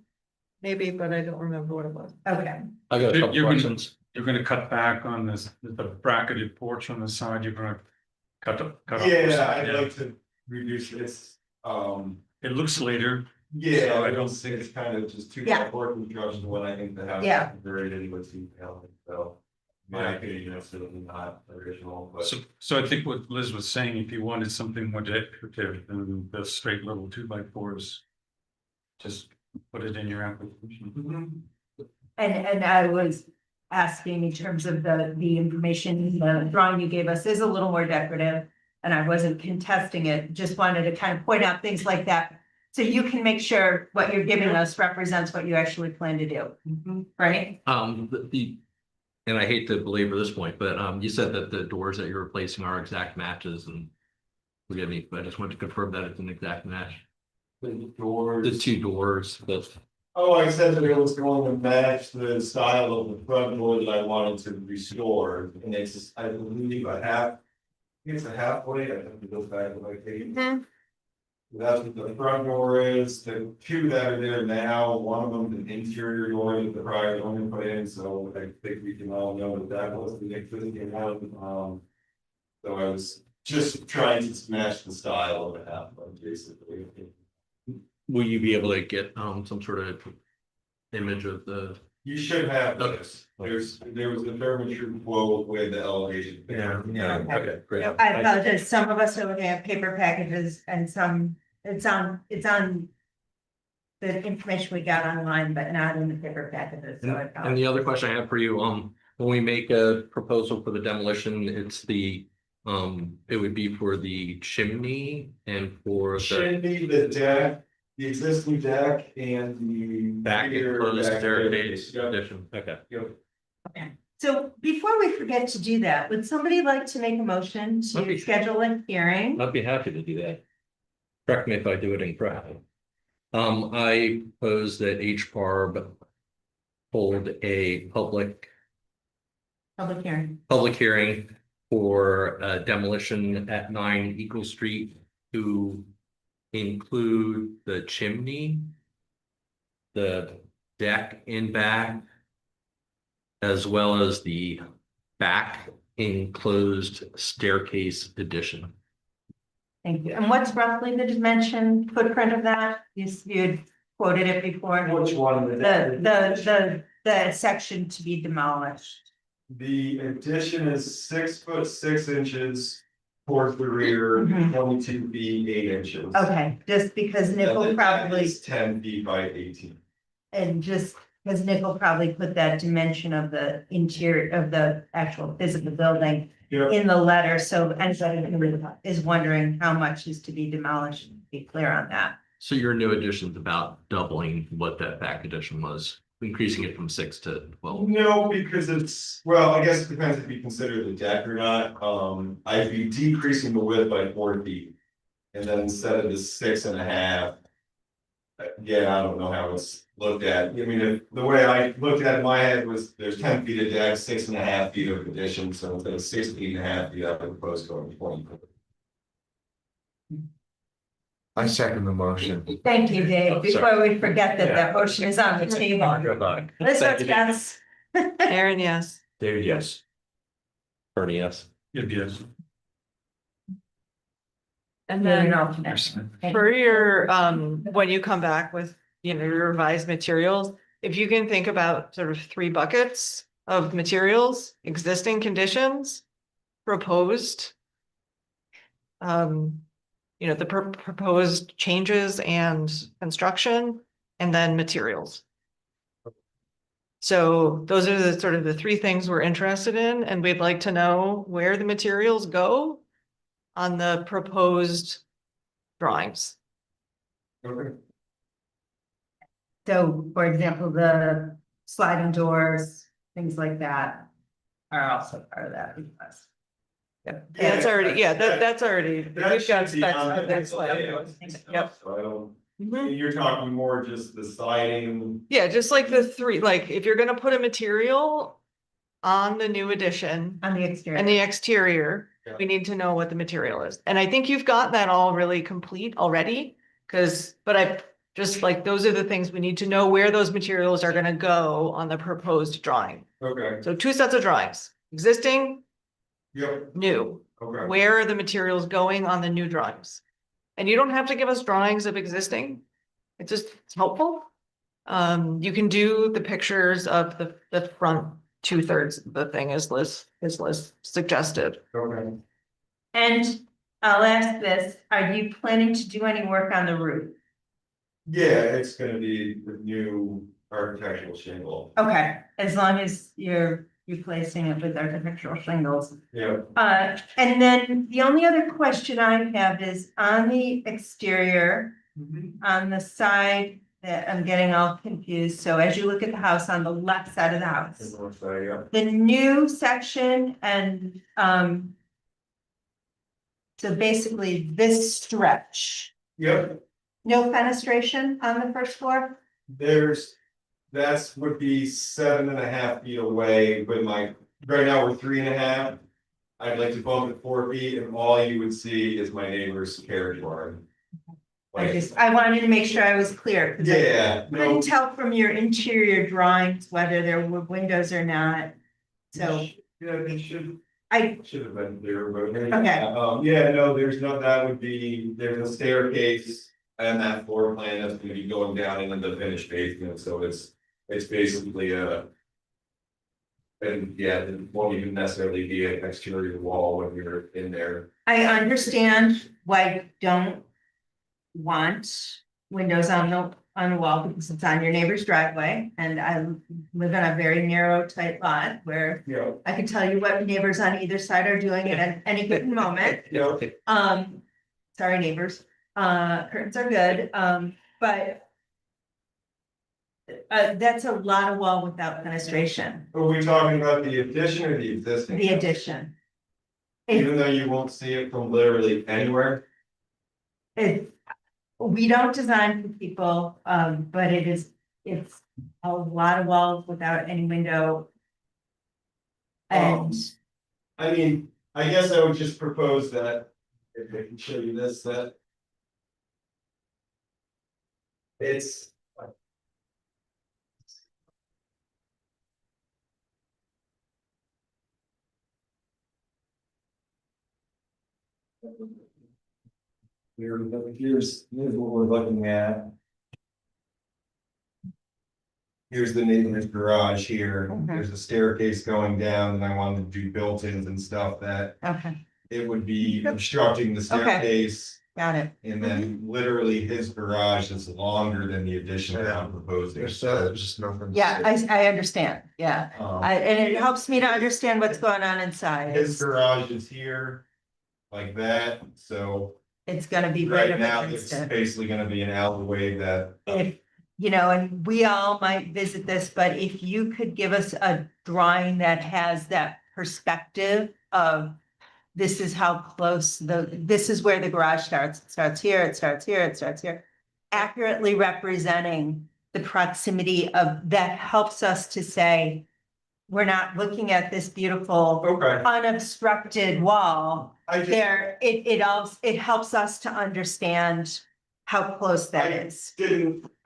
maybe, but I don't remember what it was. Okay, I got a couple You're gonna- questions. You're gonna cut back on this, the bracketed porch on the side, you're gonna cut off. Yeah, I'd like to reduce this, It looks later. yeah, So I don't think it's kind of just too Yeah. much construction when I think the house. Yeah. is very into detail, so. My opinion, it's certainly not original, but. So I think what Liz was saying, if you wanted something more decorative than the straight little 2x4s. Just put it in your application. Mhm. and I was asking in terms of the information, the drawing you gave us is a little more decorative. And I wasn't contesting it, just wanted to kind of point out things like that. So you can make sure what you're giving us represents what you actually plan to do, right? And I hate to belabor this point, but you said that the doors that you're replacing are exact matches, and forgive me, but I just wanted to confirm that it's an exact match. The doors. The two doors, the Oh, I said that it was going to match the style of the front door that I wanted to restore, and it's, just, I believe a half. I think it's a halfway, I have to go back to my page. That's what the front door is, the two that are there now, one of them an interior door that the prior owner put in, so I think we can all know that that was the existing one, So I was just trying to match the style of the half, basically. will you be able to get some sort of image of the? You should have Okay. this, there was a furniture quote with the elevation. Okay, great. Yep. I apologize, some of us are looking at paper packages and some, it's on. The information we got online, but not in the paper packages, so I And apologize. the other question I have for you, when we make a proposal for the demolition, it's it would be for the chimney and for the Should be the deck, the existing deck and the. back rear enclosed back staircase Yep, addition. Okay. yep. So before we forget to do that, would somebody like to make a motion to Okay. schedule a hearing? I'd be happy to do that. Correct me if I do it incorrectly. I propose that HPARB hold a Public hearing. public hearing for demolition at 9 Eagle Street to include the chimney, the deck in back, as well as the back enclosed staircase addition. Thank you. And what's roughly the dimension footprint of that? You had quoted it before. Which one? The section to be demolished. The addition is 6'6" towards the rear, Mhm. 22 feet 8 inches. Okay, just because And Nickel the deck probably, is 10 feet by 18. and just because Nickel probably put that dimension of the interior of the actual physical building Yeah. in the letter, so anybody who is wondering how much is to be demolished, be clear on that. So your new addition's about doubling what that back addition was, increasing it from 6 to 12. No, because it's, well, I guess it depends if you consider the deck or not, I'd be decreasing the width by 4 feet. And then instead of the 6.5. Yeah, I don't know how it's looked at, I mean, the way I looked at it in my head was, there's 10 feet of deck, 6.5 feet of addition, so instead of 16.5 feet, I would propose going 20. I second the motion. Thank you, Dave, before we forget that that motion is on the table. Good luck. Liz Thank votes you. yes. Aaron, yes. David, yes. Bernie, yes. Yes. And You're an then alternate. Thank for you. your, when you come back with, your revised materials, if you can think about sort of 3 buckets of materials, existing conditions, proposed. The proposed changes and construction, and then materials. So those are the sort of the three things we're interested in, and we'd like to know where the materials go on the proposed drawings. Okay. So, for example, the sliding doors, things like that are also part of that request. That's already, that's already, That we've got should be specs on for the this. layout and Yep. stuff, so I don't, Mhm. you're talking more just the siding. Yeah, just like the three, like if you're gonna put a material on the new addition On the exterior. and the exterior, Yeah. we need to know what the material is. And I think you've got that all really complete already. But I just like, those are the things we need to know where those materials are gonna go on the proposed drawing. Okay, So two sets of drawings, existing, yep, new. okay. Where are the materials going on the new drawings? And you don't have to give us drawings of existing. It's just it's helpful. You can do the pictures of the front 2/3 of the thing as Liz suggested. Okay. And I'll ask this, are you planning to do any work on the roof? Yeah, it's gonna be the new architectural shingle. Okay, as long as you're replacing it with architectural shingles. Yeah. And then the only other question I have is on the exterior, on the side that I'm getting all confused. So as you look at the house on the left side of the house, Yeah. the new section and, so basically this stretch, Yep, no fenestration on the first floor? that's would be 7.5 feet away, but right now we're 3.5. I'd like to bump it 4 feet and all you would see is my neighbor's carriage barn. I wanted to make sure I was clear. 'Cause I Yeah, no, couldn't tell from your interior drawings whether there were windows or not. So yeah, it should I, have been clear, but. Okay. Yeah, no, there's a staircase and that floor plan that's gonna be going down into the finished basement, so it's basically and yeah, it won't even necessarily be an exterior wall when you're in there. I understand why you don't want windows on the wall because it's on your neighbor's driveway. And I live in a very narrow, tight lot where Yeah. I can tell you what neighbors on either side are doing at any given moment. Yeah. Sorry, neighbors, curtains are good, but that's a lot of wall without fenestration, Are we talking about the addition or the existing? the addition. Even though you won't see it from literally anywhere? We don't design for people, but it's a lot of walls without any window. And I mean, I guess I would just propose that, if I can show you this, that. It's. Here's what we're looking at. Here's the neighbor's garage here, Mhm. there's a staircase going down, and I wanted to do built-ins and stuff that okay, it would be obstructing the staircase. got it. And then literally his garage is longer than the addition that I'm proposing. There's just nothing. Yeah, I understand, yeah. And it helps me to understand what's going on inside. His garage is here. Like that, so It's gonna be right right up now, against it's it. basically gonna be an alleyway that. If, and we all might visit this, but if you could give us a drawing that has that perspective of this is how close this is where the garage starts. It starts here, it starts here, it starts here. Accurately representing the proximity of, that helps us to say, we're not looking at this beautiful Okay. unobstructed wall. I just It helps us to understand how close that is.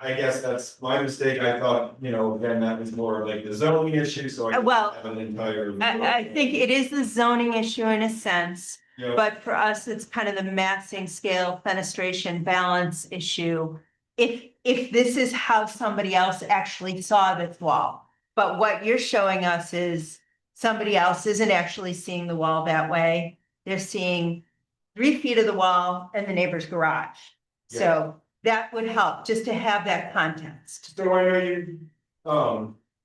I guess that's my mistake, I thought, again, that was more like the zoning issue, so I. Well, have an entire. I think it is the zoning issue in a sense, Yeah. but for us, it's kind of the massing scale fenestration balance issue. If this is how somebody else actually saw this wall, but what you're showing us is somebody else isn't actually seeing the wall that way. They're seeing 3 feet of the wall and the neighbor's garage. So that would help just to have that context. So I know you,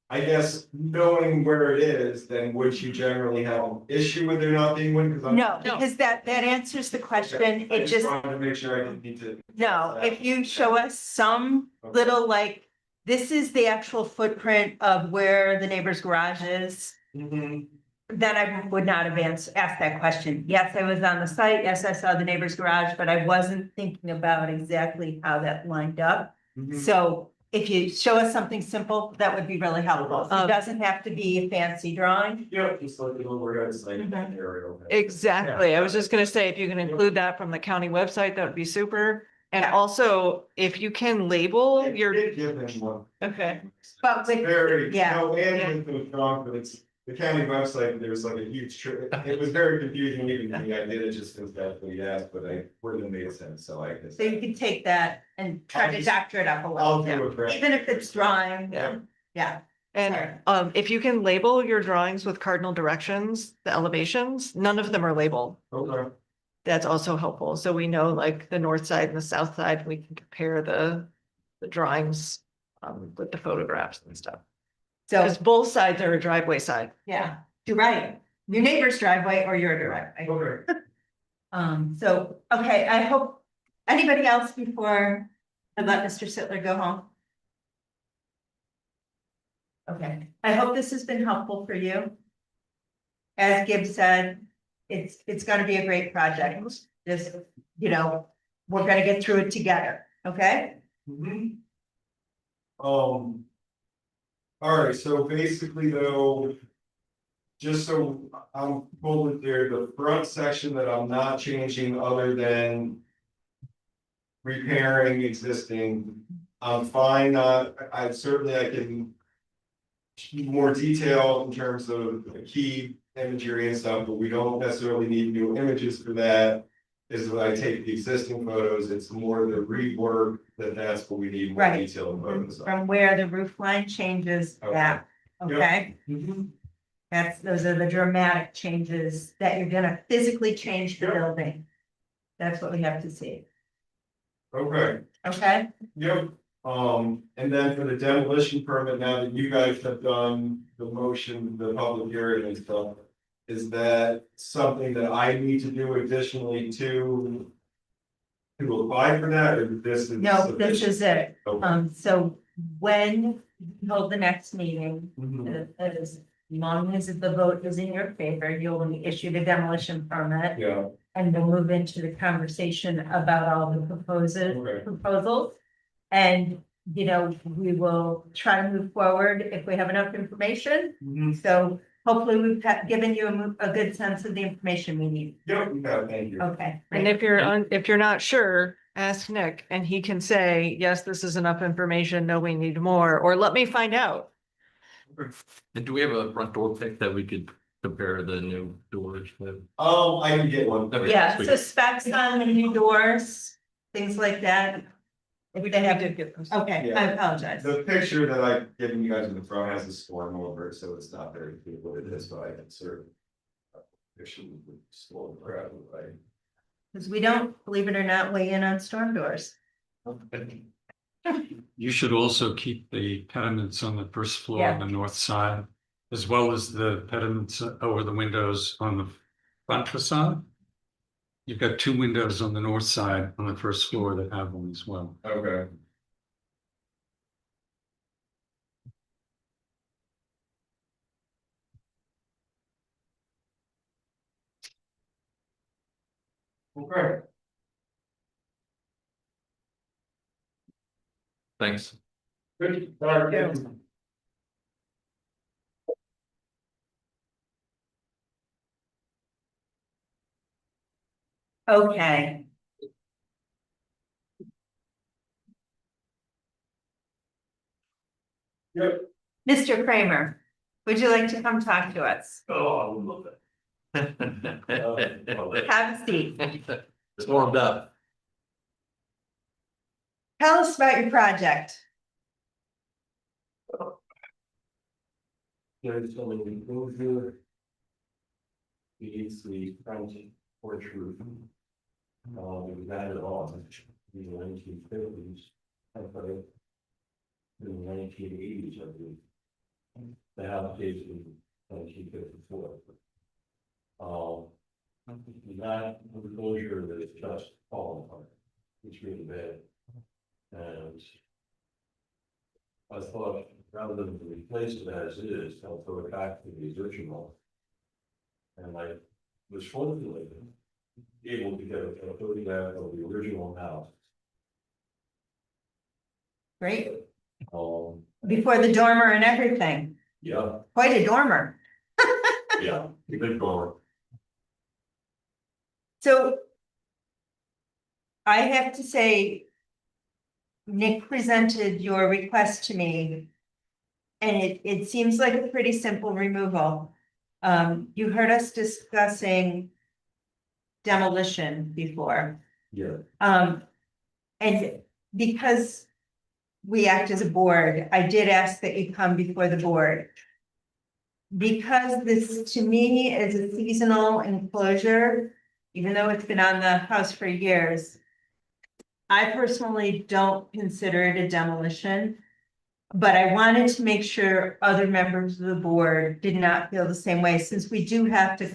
I guess knowing where it is, then would you generally have an issue with there not being one? Because No, because that answers the question. I It just, wanted to make sure I didn't need to. no, if you show us some little like, this is the actual footprint of where the neighbor's garage is. Mhm. Then I would not have asked that question. Yes, I was on the site. Yes, I saw the neighbor's garage, but I wasn't thinking about exactly how that lined up. Mhm. So if you show us something simple, that would be really helpful. It doesn't have to be a fancy drawing. Yeah, just like the overhead site Mhm. area. Exactly. I was just gonna say, if you can include that from the county website, that would be super. And Yeah. also, if you can label your, Did give him one. okay, But It's with, very, yeah, no, yeah. and with the strong, but it's the county website, there's like a huge it was very confusing even to me. I did it just because that's what he asked, but I wouldn't have made sense, so I guess. so you can take that and try I'll to just- doctor it up a I'll little. do it. correct. Even if it's drawing, yeah. yeah. And Sorry. if you can label your drawings with cardinal directions, the elevations, none of them are labeled. Okay. That's also helpful. So we know like the north side and the south side, we can compare the drawings with the photographs and stuff. So, Because both sides are a driveway side. yeah, you're right. Your neighbor's driveway or your driveway. Okay. So, okay, I hope, anybody else before I let Mr. Sittler go home? Okay, I hope this has been helpful for you. As Gibb said, it's gonna be a great project. Just, you know, we're gonna get through it together, okay? Mhm. All right, so basically though. Just so I'm fully clear, the front section that I'm not changing other than. Repairing existing, I'm fine, I certainly I can. More detail in terms of the key imagery and stuff, but we don't necessarily need new images for that. Is when I take the existing photos, it's more the rework that's what we need more Right. detailed photos of. From where the roof line changes back, okay? Mhm. Those are the dramatic changes that you're gonna physically change the Yep. building. That's what we have to see, Okay. okay? Yep, and then for the demolition permit, now that you guys have done the motion, the public hearing and stuff. Is that something that I need to do additionally to? To apply for that, or this is? No, this is it. Okay. So when you hold the next meeting, Mhm. as long as the vote is in your favor, you'll be issued a demolition permit. Yeah, And we'll move into the conversation about all the Okay. proposals. And, you know, we will try to move forward if we have enough information. Mhm. So hopefully we've given you a good sense of the information we need. Yep, yeah, thank you. Okay. And great. if you're not sure, ask Nick and he can say, yes, this is enough information. No, we need more, or let me find out. And do we have a front door pick that we could compare the new doors with? I can get one. Okay. Yeah, sweet. so specs on the new doors, things like that. If they have, did get those. okay, Yeah. I apologize. The picture that I've given you guys in the front has a storm over it, so it's not very clear what it is, but I can sort of. Picture with storm crowd, right? Because we don't, believe it or not, weigh in on storm doors. You should also keep the pediments on the first floor Yeah. on the north side, as well as the pediments over the windows on the front facade. You've got two windows on the north side on the first floor that have them as well. Okay. Okay. Thanks. Good. All right, thank you. Okay. Yep. Mr. Kramer, would you like to come talk to us? Oh, I would love that. Have a seat. It's warmed up. Tell us about your project. There's so many things here. The French porch roof. We've got it all, in the 1950s. In the 1980s, I believe. the application and keep it before. That enclosure that is just falling apart, it's really bad. And I thought rather than replace it as is, I'll throw it back to the original. And I was fortunately able to get a photograph of the original house. Great. Um, Before the dormer and everything. yeah, Quite a dormer. yeah, big door. So I have to say, Nick presented your request to me. And it seems like a pretty simple removal. You heard us discussing demolition before. Yeah. And because we act as a board, I did ask that you come before the board. Because this to me is a seasonal enclosure, even though it's been on the house for years. I personally don't consider it a demolition. But I wanted to make sure other members of the board did not feel the same way, since we do have to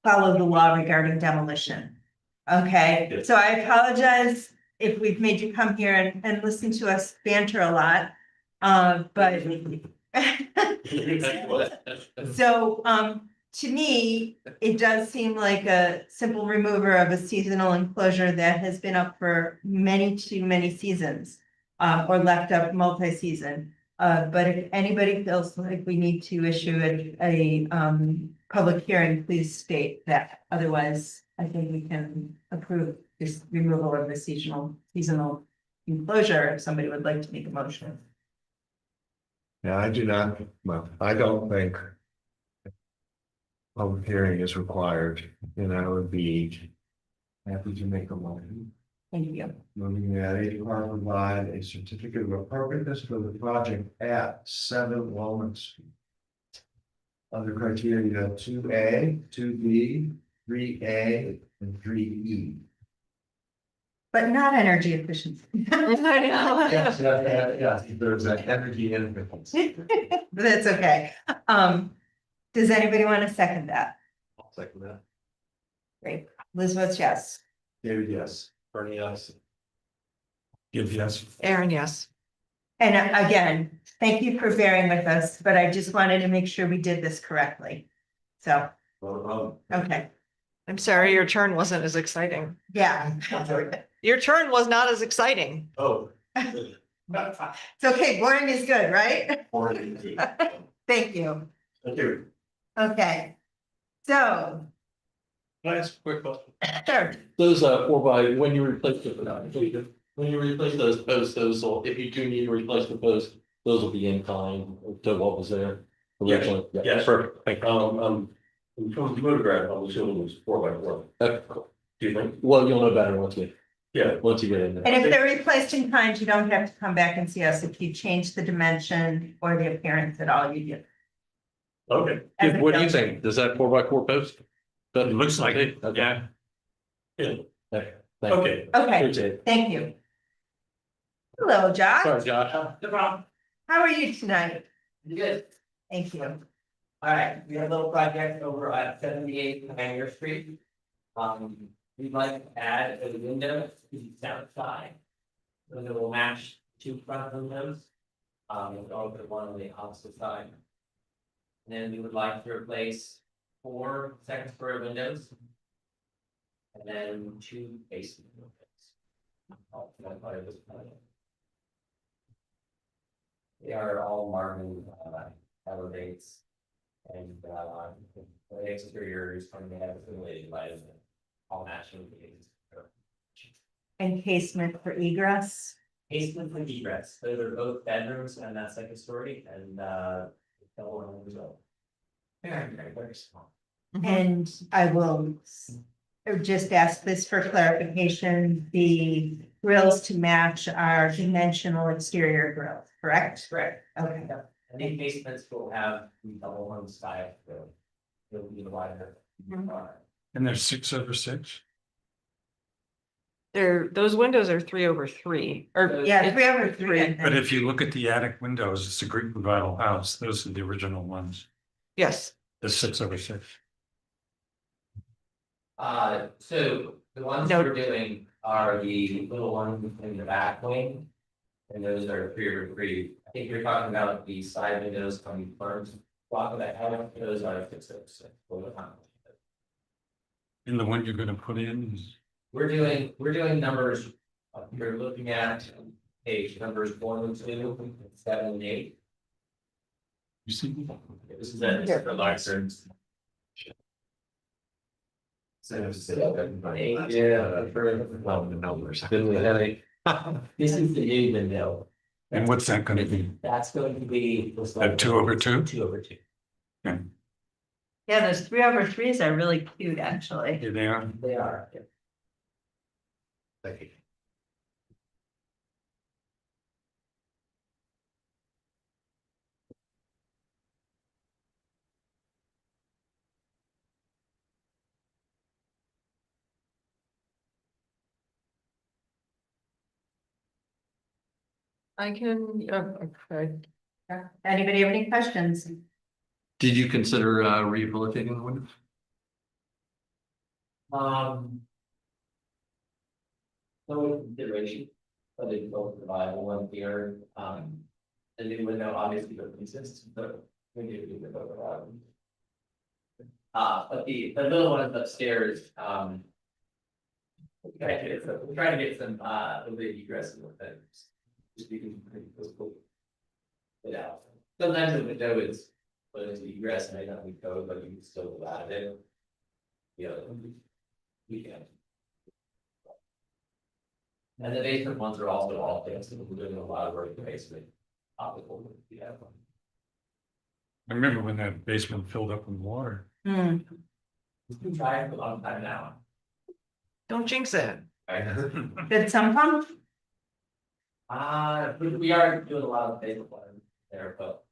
follow the law regarding demolition. Okay, Yes. so I apologize if we've made you come here and listen to us banter a lot. But so, to me, it does seem like a simple remover of a seasonal enclosure that has been up for too many seasons. Or left up multi-season. But if anybody feels like we need to issue a public hearing, please state that. Otherwise, I think we can approve this removal of the seasonal enclosure if somebody would like to make a motion. Yeah, I do not, well, I don't think. Public hearing is required, and I would be happy to make a motion. Thank you. Moving that HR provide a certificate of appropriateness for the project at 7 Walnut Street. Under criteria 2A, 2B, 3A, and 3E. But not energy efficiency. Yes, there's an energy independence. That's okay. Does anybody want to second that? I'll second that. Great. Liz votes yes. David, yes. Bernie, yes. Give yes. Aaron, yes. And again, thank you for bearing with us, but I just wanted to make sure we did this correctly. So, okay, I'm sorry, your turn wasn't as exciting. yeah. Your turn was not as exciting. Oh. It's okay, boring is good, right? Thank you. Thank you. Okay. So, Can I ask a quick question? sure, Those 4x, when you replace those posts, those will, if you do need to replace the posts, those will be in kind to what was there originally. Yes, yes. Perfect, thank you. From the photograph, I'm assuming it was 4x4. Okay, cool. Do you think? Well, you'll know better once you Yeah. get in there. and if they're replaced in kind, you don't have to come back and see us if you change the dimension or the appearance at all, you do. Okay. As a What do you filter. think? Does that 4x4 post? It looks like it, Okay. yeah. Yeah. Okay. Thank you. Okay. Okay, Appreciate it. thank you. Hello, Josh. Sorry, Josh. No problem. How are you tonight? You good? Thank you. All right, we have a little project over at 78 Pioneer Street. We'd like to add a window to the south side. So that will match two front windows. And over the one on the opposite side. And then we would like to replace 4 second-story windows. And then 2 basement windows. All part of this project. They are all Marvin elevates. And the exterior is going to have affiliated by all matching with the Encasement for egress. basement and egress. Those are both bedrooms and that second story and double room as well. Very small. And I will just ask this for clarification, the grills to match our dimensional exterior grills, correct? Correct. Okay. And these basements will have the double room style. So it'll be wider. Mhm. And there's 6 over 6. those windows are 3/3, or. Yeah, it's 3/3, I But think. if you look at the attic windows, it's a Greek revival house. Those are the original ones. Yes, The 6/6. So the ones No. we're doing are the little ones in the back wing. And those are 3/3. I think you're talking about the side windows on the first block of that house, those are 6/6. And the one you're gonna put in is, We're doing numbers, you're looking at page numbers 1 and 2, 7 and 8. you see? This is that for larger. Yeah. Well, the numbers. This is the new window. And what's that gonna be? That's going to be. A 2/2? 2/2. Yeah, those 3/3s are really cute, actually. Here they are. They are. Thank you. I can, okay. Anybody have any questions? Did you consider rehabilitating the windows? No consideration, but they both provide one here, the new window obviously doesn't exist, but we do the both provide. But the little ones upstairs, we're trying to get some, a little bit egress in the things. Just because it's cool. Yeah, sometimes the window is, but it's egress may not be code, but you can still go out of it. Yeah, we can. And the basement ones are also all fixed, and we're doing a lot of work in the basement. Optical, yeah. I remember when that basement filled up with water. Hmm. We've been trying for a long time now. Don't jinx it. Did some pump? We are doing a lot of basement work there, but.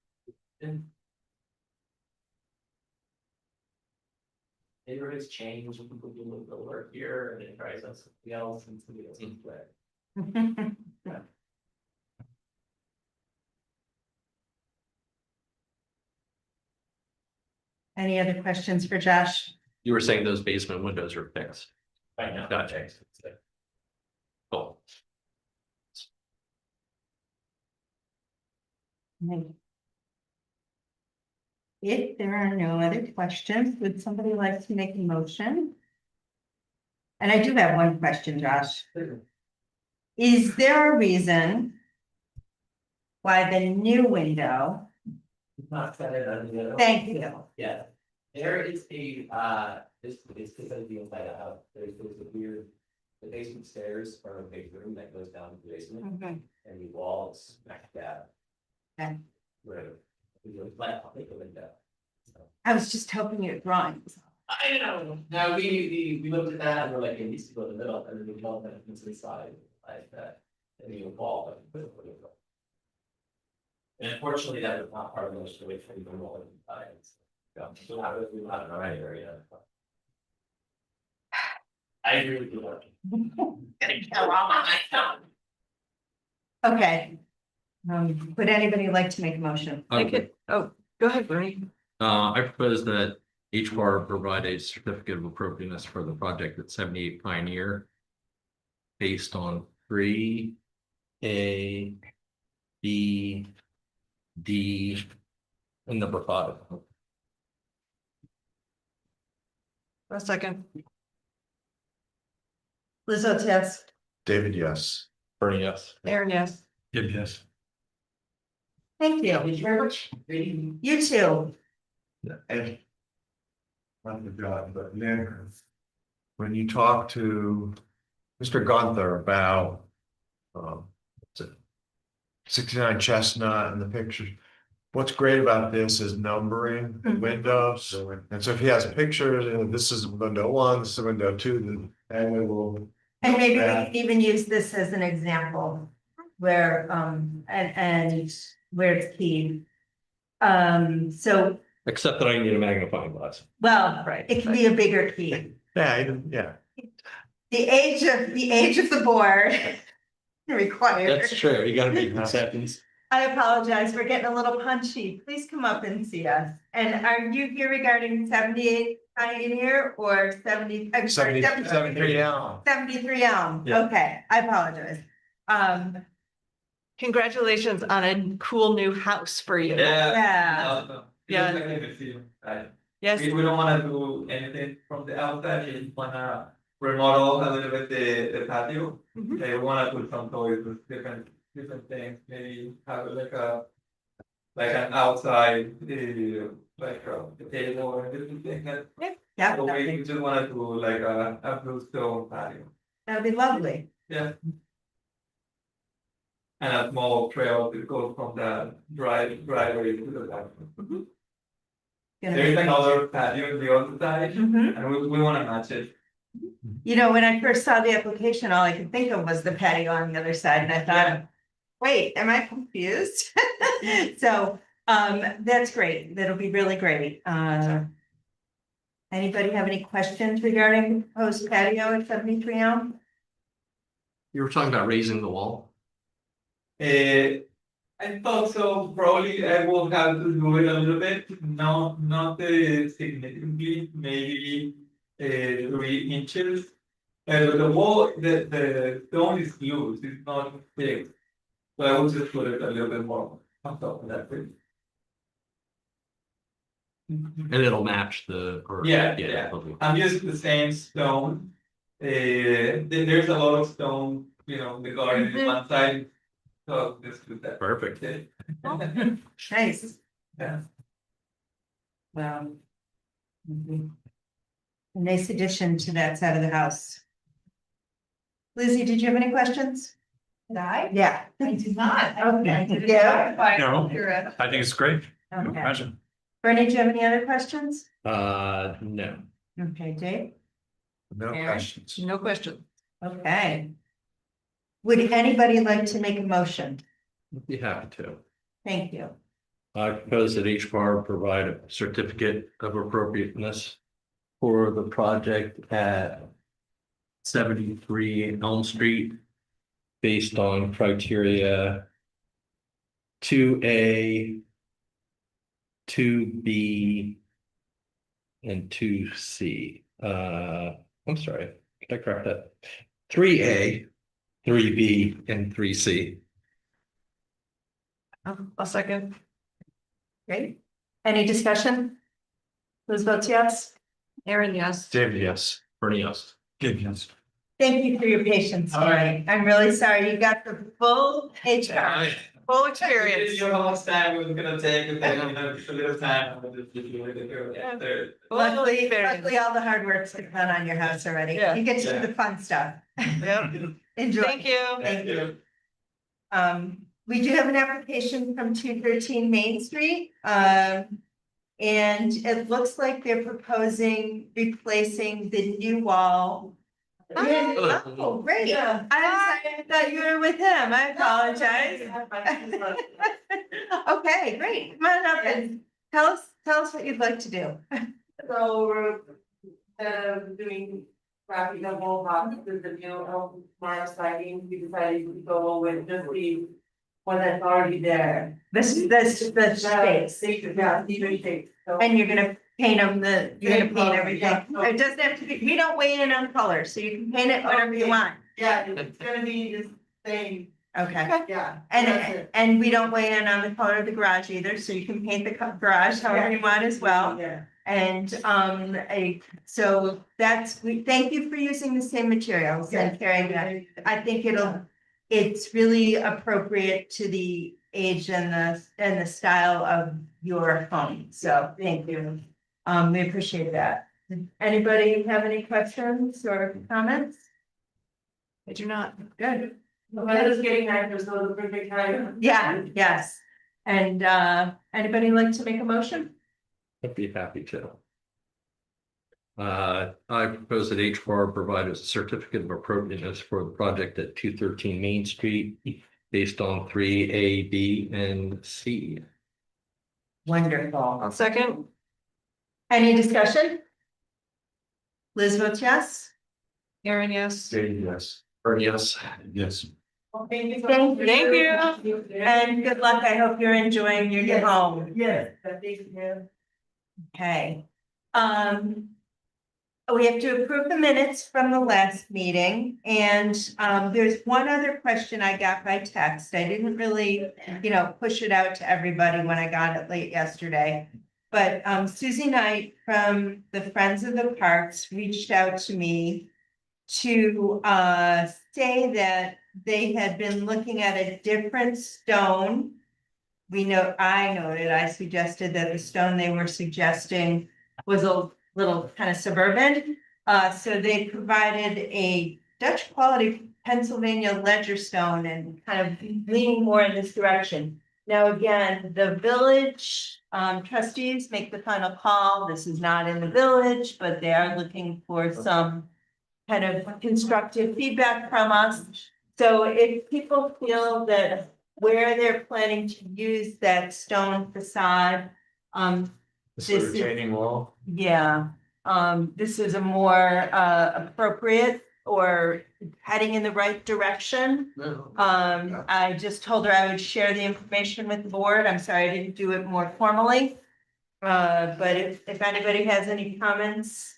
Neighborhoods change, people do a little bit of work here, and then tries out something else, and somebody else needs to. Any other questions for Josh? You were saying those basement windows are fixed. Right now. Gotcha. Cool. If there are no other questions, would somebody like to make a motion? And I do have one question, Josh. Is there a reason why the new window, Not set it on the other. thank you, Yeah, there is a, this is because of the inside of the house, there's a weird. The basement stairs are a big room that goes down to the basement, okay, and the walls back that. Okay. Where, we go flat, I'll take a window. So, I was just hoping your drawings. I know, no, we looked at that, and we're like, it needs to go in the middle, and then we built it inside, like that, and you wall, but put it. And unfortunately, that was not part of the restoration, the wall inside. So that was, we not in the right area. I agree with you. Okay. Would anybody like to make a motion? I could, oh, go ahead, Bernie. I propose that HBAR provide a certificate of appropriateness for the project at 78 Pioneer. Based on 3A, B, D, and number 5. A second. Lizzo, yes. David, yes. Bernie, yes. Aaron, yes. Yes. Thank you. Thank you very much. You too. And. I forgot, but Nick. When you talk to Mr. Gunther about. What's it? 69 Chestnut and the pictures. What's great about this is numbering the windows. And so if he has pictures, and this is window 1, this is window 2, then we will. And maybe we Yeah. can even use this as an example where, and where it's key. So, Except that I need a magnifying glass. well, Right. it can be a bigger key. Yeah, yeah. the age of the board requires. That's true. You gotta make concessions. I apologize, we're getting a little punchy. Please come up and see us. And are you here regarding 78 Pioneer or 70? I'm sorry, 73 Elm. 73 Elm. Yeah. Okay, I apologize. Congratulations on a cool new house for you. Yeah. Yeah. Yes, We don't wanna do anything from the outside, we just wanna remodel a little bit the patio. Mhm. We wanna put some toys with different things, maybe have like an outside, like a table or different thing that. Yeah, So we just wanna do like a blue stone patio, that'd be lovely. yeah. And a small trail that goes from the driveway to the back. There's another patio on the other side, Mhm. and we wanna match it. You know, when I first saw the application, all I could think of was the patio on the other side, and I thought, wait, am I confused? So, that's great. That'll be really great. Anybody have any questions regarding the proposed patio at 73 Elm? You were talking about raising the wall. I thought so, probably I will have to do it a little bit, not significantly, maybe 3 inches. The wall, the stone is loose, it's not thick. So I will just put it a little bit more on top of that. And it'll match the. or- Yeah. okay. I'm using the same stone. There's a lot of stone, the garden is one side. So this is that. Perfect. Nice. Yeah. Mhm. A nice addition to that side of the house. Lizzie, did you have any questions? Did I? Yeah. I did not. Okay. Yeah. No. You're I think it's great. Okay. Imagine. Bernie, do you have any other questions? No. Okay, Dave? No Aaron? questions. no question. Okay. Would anybody like to make a motion? Be happy to. Thank you. I propose that each bar provide a certificate of appropriateness for the project at 73 Elm Street based on criteria 2A, 2B, and 2C. I'm sorry, can I correct that? 3A, 3B, and 3C. A second. Great. Any discussion? Those votes yes? Aaron, yes. David, yes. Bernie, yes. Good, yes. Thank you for your patience All right. tonight. I'm really sorry you got the full HR. Full You experience. know how much time it was gonna take, and then, a little time. Yeah. There. Full Luckily, experience. all the hard work's been done on your house already. Yeah. You get to do the fun stuff. Yep. Enjoy. Thank you. Thank you. We do have an application from 213 Main Street. And it looks like they're proposing replacing the new wall. Oh, great. I'm sorry, I thought you were with him. I apologize. Okay, great. Come on up and tell us what you'd like to do. So we're doing wrapping the whole house with the new smart siding, we decided to go with just the one that's already there. The space. Yeah, even shape. So And you're gonna paint you're gonna Same paint color, everything. yeah. It doesn't have to be, we don't weigh in on color, so you can paint it whatever you Okay. want. yeah, it's gonna be the same, Okay. yeah. that's And, it. and we don't weigh in on the color of the garage either, so you can paint the garage however you want as well. Yeah. And, so we thank you for using the same materials and carrying that. I think it's really appropriate to the age and the style of your home, so thank you. We appreciate that. Anybody have any questions or comments? I do not. Good. The weather's getting nicer, so it's a perfect time. Yeah, yes. And, anybody like to make a motion? I'd be happy to. I propose that each bar provide a certificate of appropriateness for the project at 213 Main Street based on 3A, B, and C. Wonderful. I'll second. Any discussion? Liz votes yes. Aaron, yes. Jane, yes. Yes. Yes. Thank you. Thank you. And good luck. I hope you're enjoying your new home. Yes, thank you. Okay. We have to approve the minutes from the last meeting, and there's one other question I got by text. I didn't really, push it out to everybody when I got it late yesterday. But Susie Knight from the Friends of the Parks reached out to me to say that they had been looking at a different stone. I suggested that the stone they were suggesting was a little kind of suburban. So they provided a Dutch quality Pennsylvania ledger stone and kind of leaning more in this direction. Now, again, the village trustees make the final call. This is not in the village, but they are looking for some kind of constructive feedback from us. So if people feel that where they're planning to use that stone facade, This This is- retaining wall. yeah, this is a more appropriate or heading in the right direction. I just told her I would share the information with the board. I'm sorry I didn't do it more formally. But if anybody has any comments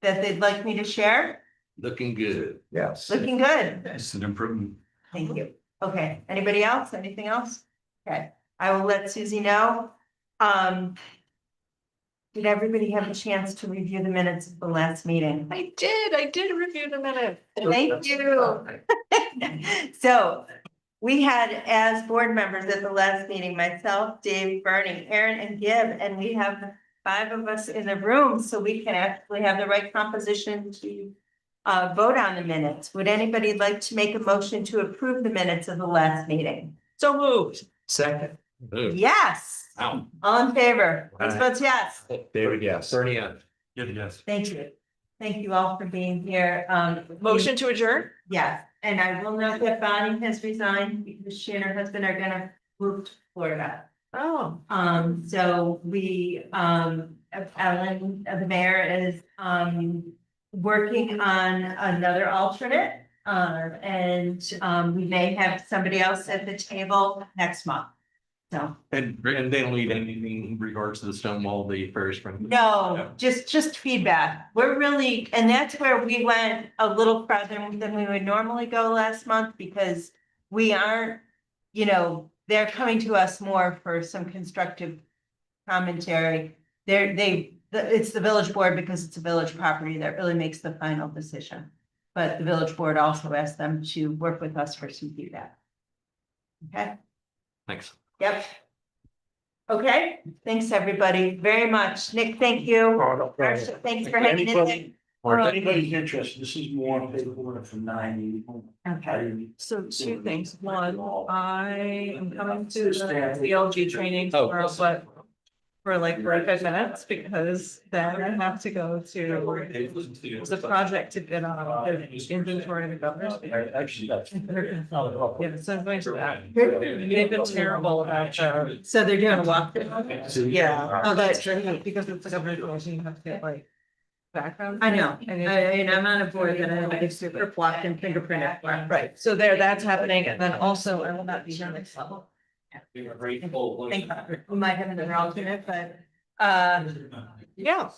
that they'd like me to share, Looking good. Yes. looking good. It's an improvement. Thank you. Okay, anybody else? Anything else? Okay, I will let Susie know. Did everybody have a chance to review the minutes of the last meeting? I did review the minute. Thank you. So we had, as board members at the last meeting, myself, Dave, Bernie, Aaron, and Gib, and we have 5 of us in the room, so we can actually have the right composition to vote on the minutes. Would anybody like to make a motion to approve the minutes of the last meeting? So moved. Second. Yes. Ow. All in favor? Let's Aye. vote yes. David, yes. Bernie, yeah. Yes. Thank you. Thank you all for being here. Motion to adjourn? Yes, and I will note that Bonnie has resigned because she and her husband are gonna move to Florida. Oh, So we, Ellen, the mayor is, working on another alternate. And we may have somebody else at the table next month. So, And they don't need anything in regards to the stone wall, the first from. no, just feedback. We're really, and that's where we went a little further than we would normally go last month because we aren't, they're coming to us more for some constructive commentary. It's the village board because it's a village property that really makes the final decision. But the village board also asked them to work with us for some feedback. Okay, Thanks. yep. Okay, thanks, everybody, very much. Nick, thank you. Marcia, thanks for hanging in there. If anybody's interested, this is more paperwork from 90. Okay. so 2 things. One, I am coming to the CLG training for like 45 minutes because then I have to go to the project to bid on the inventory of the governor's. Actually, that's. Yeah, so I'm going to that. They've been terrible about So they're doing a walk. yeah, but because it's the governor's rules, you have to get like background. I know, And I'm on a board that I have a super blocked and fingerprinted. Right, so that's happening, and then also I will not be here next level. Think we might have another alternate, but, Yeah,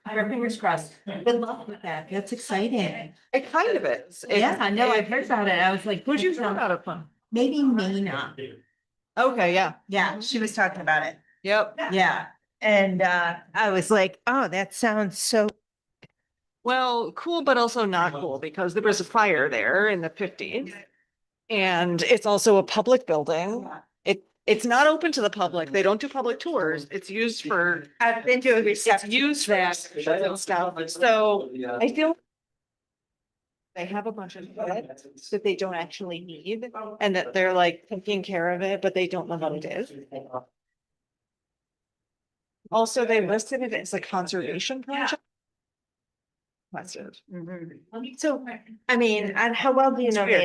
our fingers crossed. Good luck with that. That's exciting. it kind of is. Yeah, I know, I've heard about it. I was like, Would you hear about it from? maybe Nina. Okay, yeah, Yeah, she was talking about it. yep. Yeah. And, I was like, oh, that sounds so. Well, cool, but also not cool because there was a fire there in the 50s. And it's also a public building. It's not open to the public. They don't do public tours. It's used for, I've been doing it's reception. used for and stuff. So I feel they have a bunch of shit that they don't actually need and that they're like taking care of it, but they don't know what it is. Also, they listed it as a conservation project. That's it. So, I mean, how well do you know weird.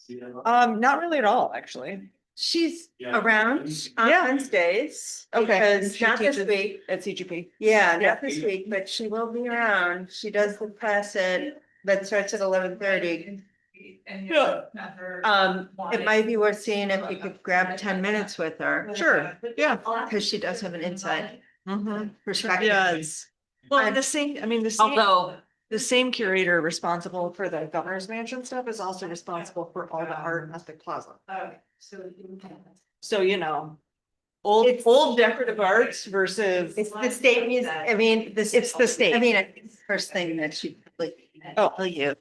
Nina? Not really at all, actually. She's around on Yeah. Wednesdays. Okay. Because She not this teaches week. At CGP. Yeah, Yeah. not this week, but she will be around. She does the class at that starts at 11:30. Yeah. It might be worth seeing if you could grab 10 minutes with her. Sure, yeah. Because she does have an inside Mhm. perspective. Yes. Well, and the same, I mean, Although, the same curator responsible for the governor's mansion stuff is also responsible for all the art at the plaza. Okay, so. So, you know, old, It's- old decorative arts versus. it's the state music, I mean, this. It's the state. I mean, it's the first thing that she, like, Oh. tell you.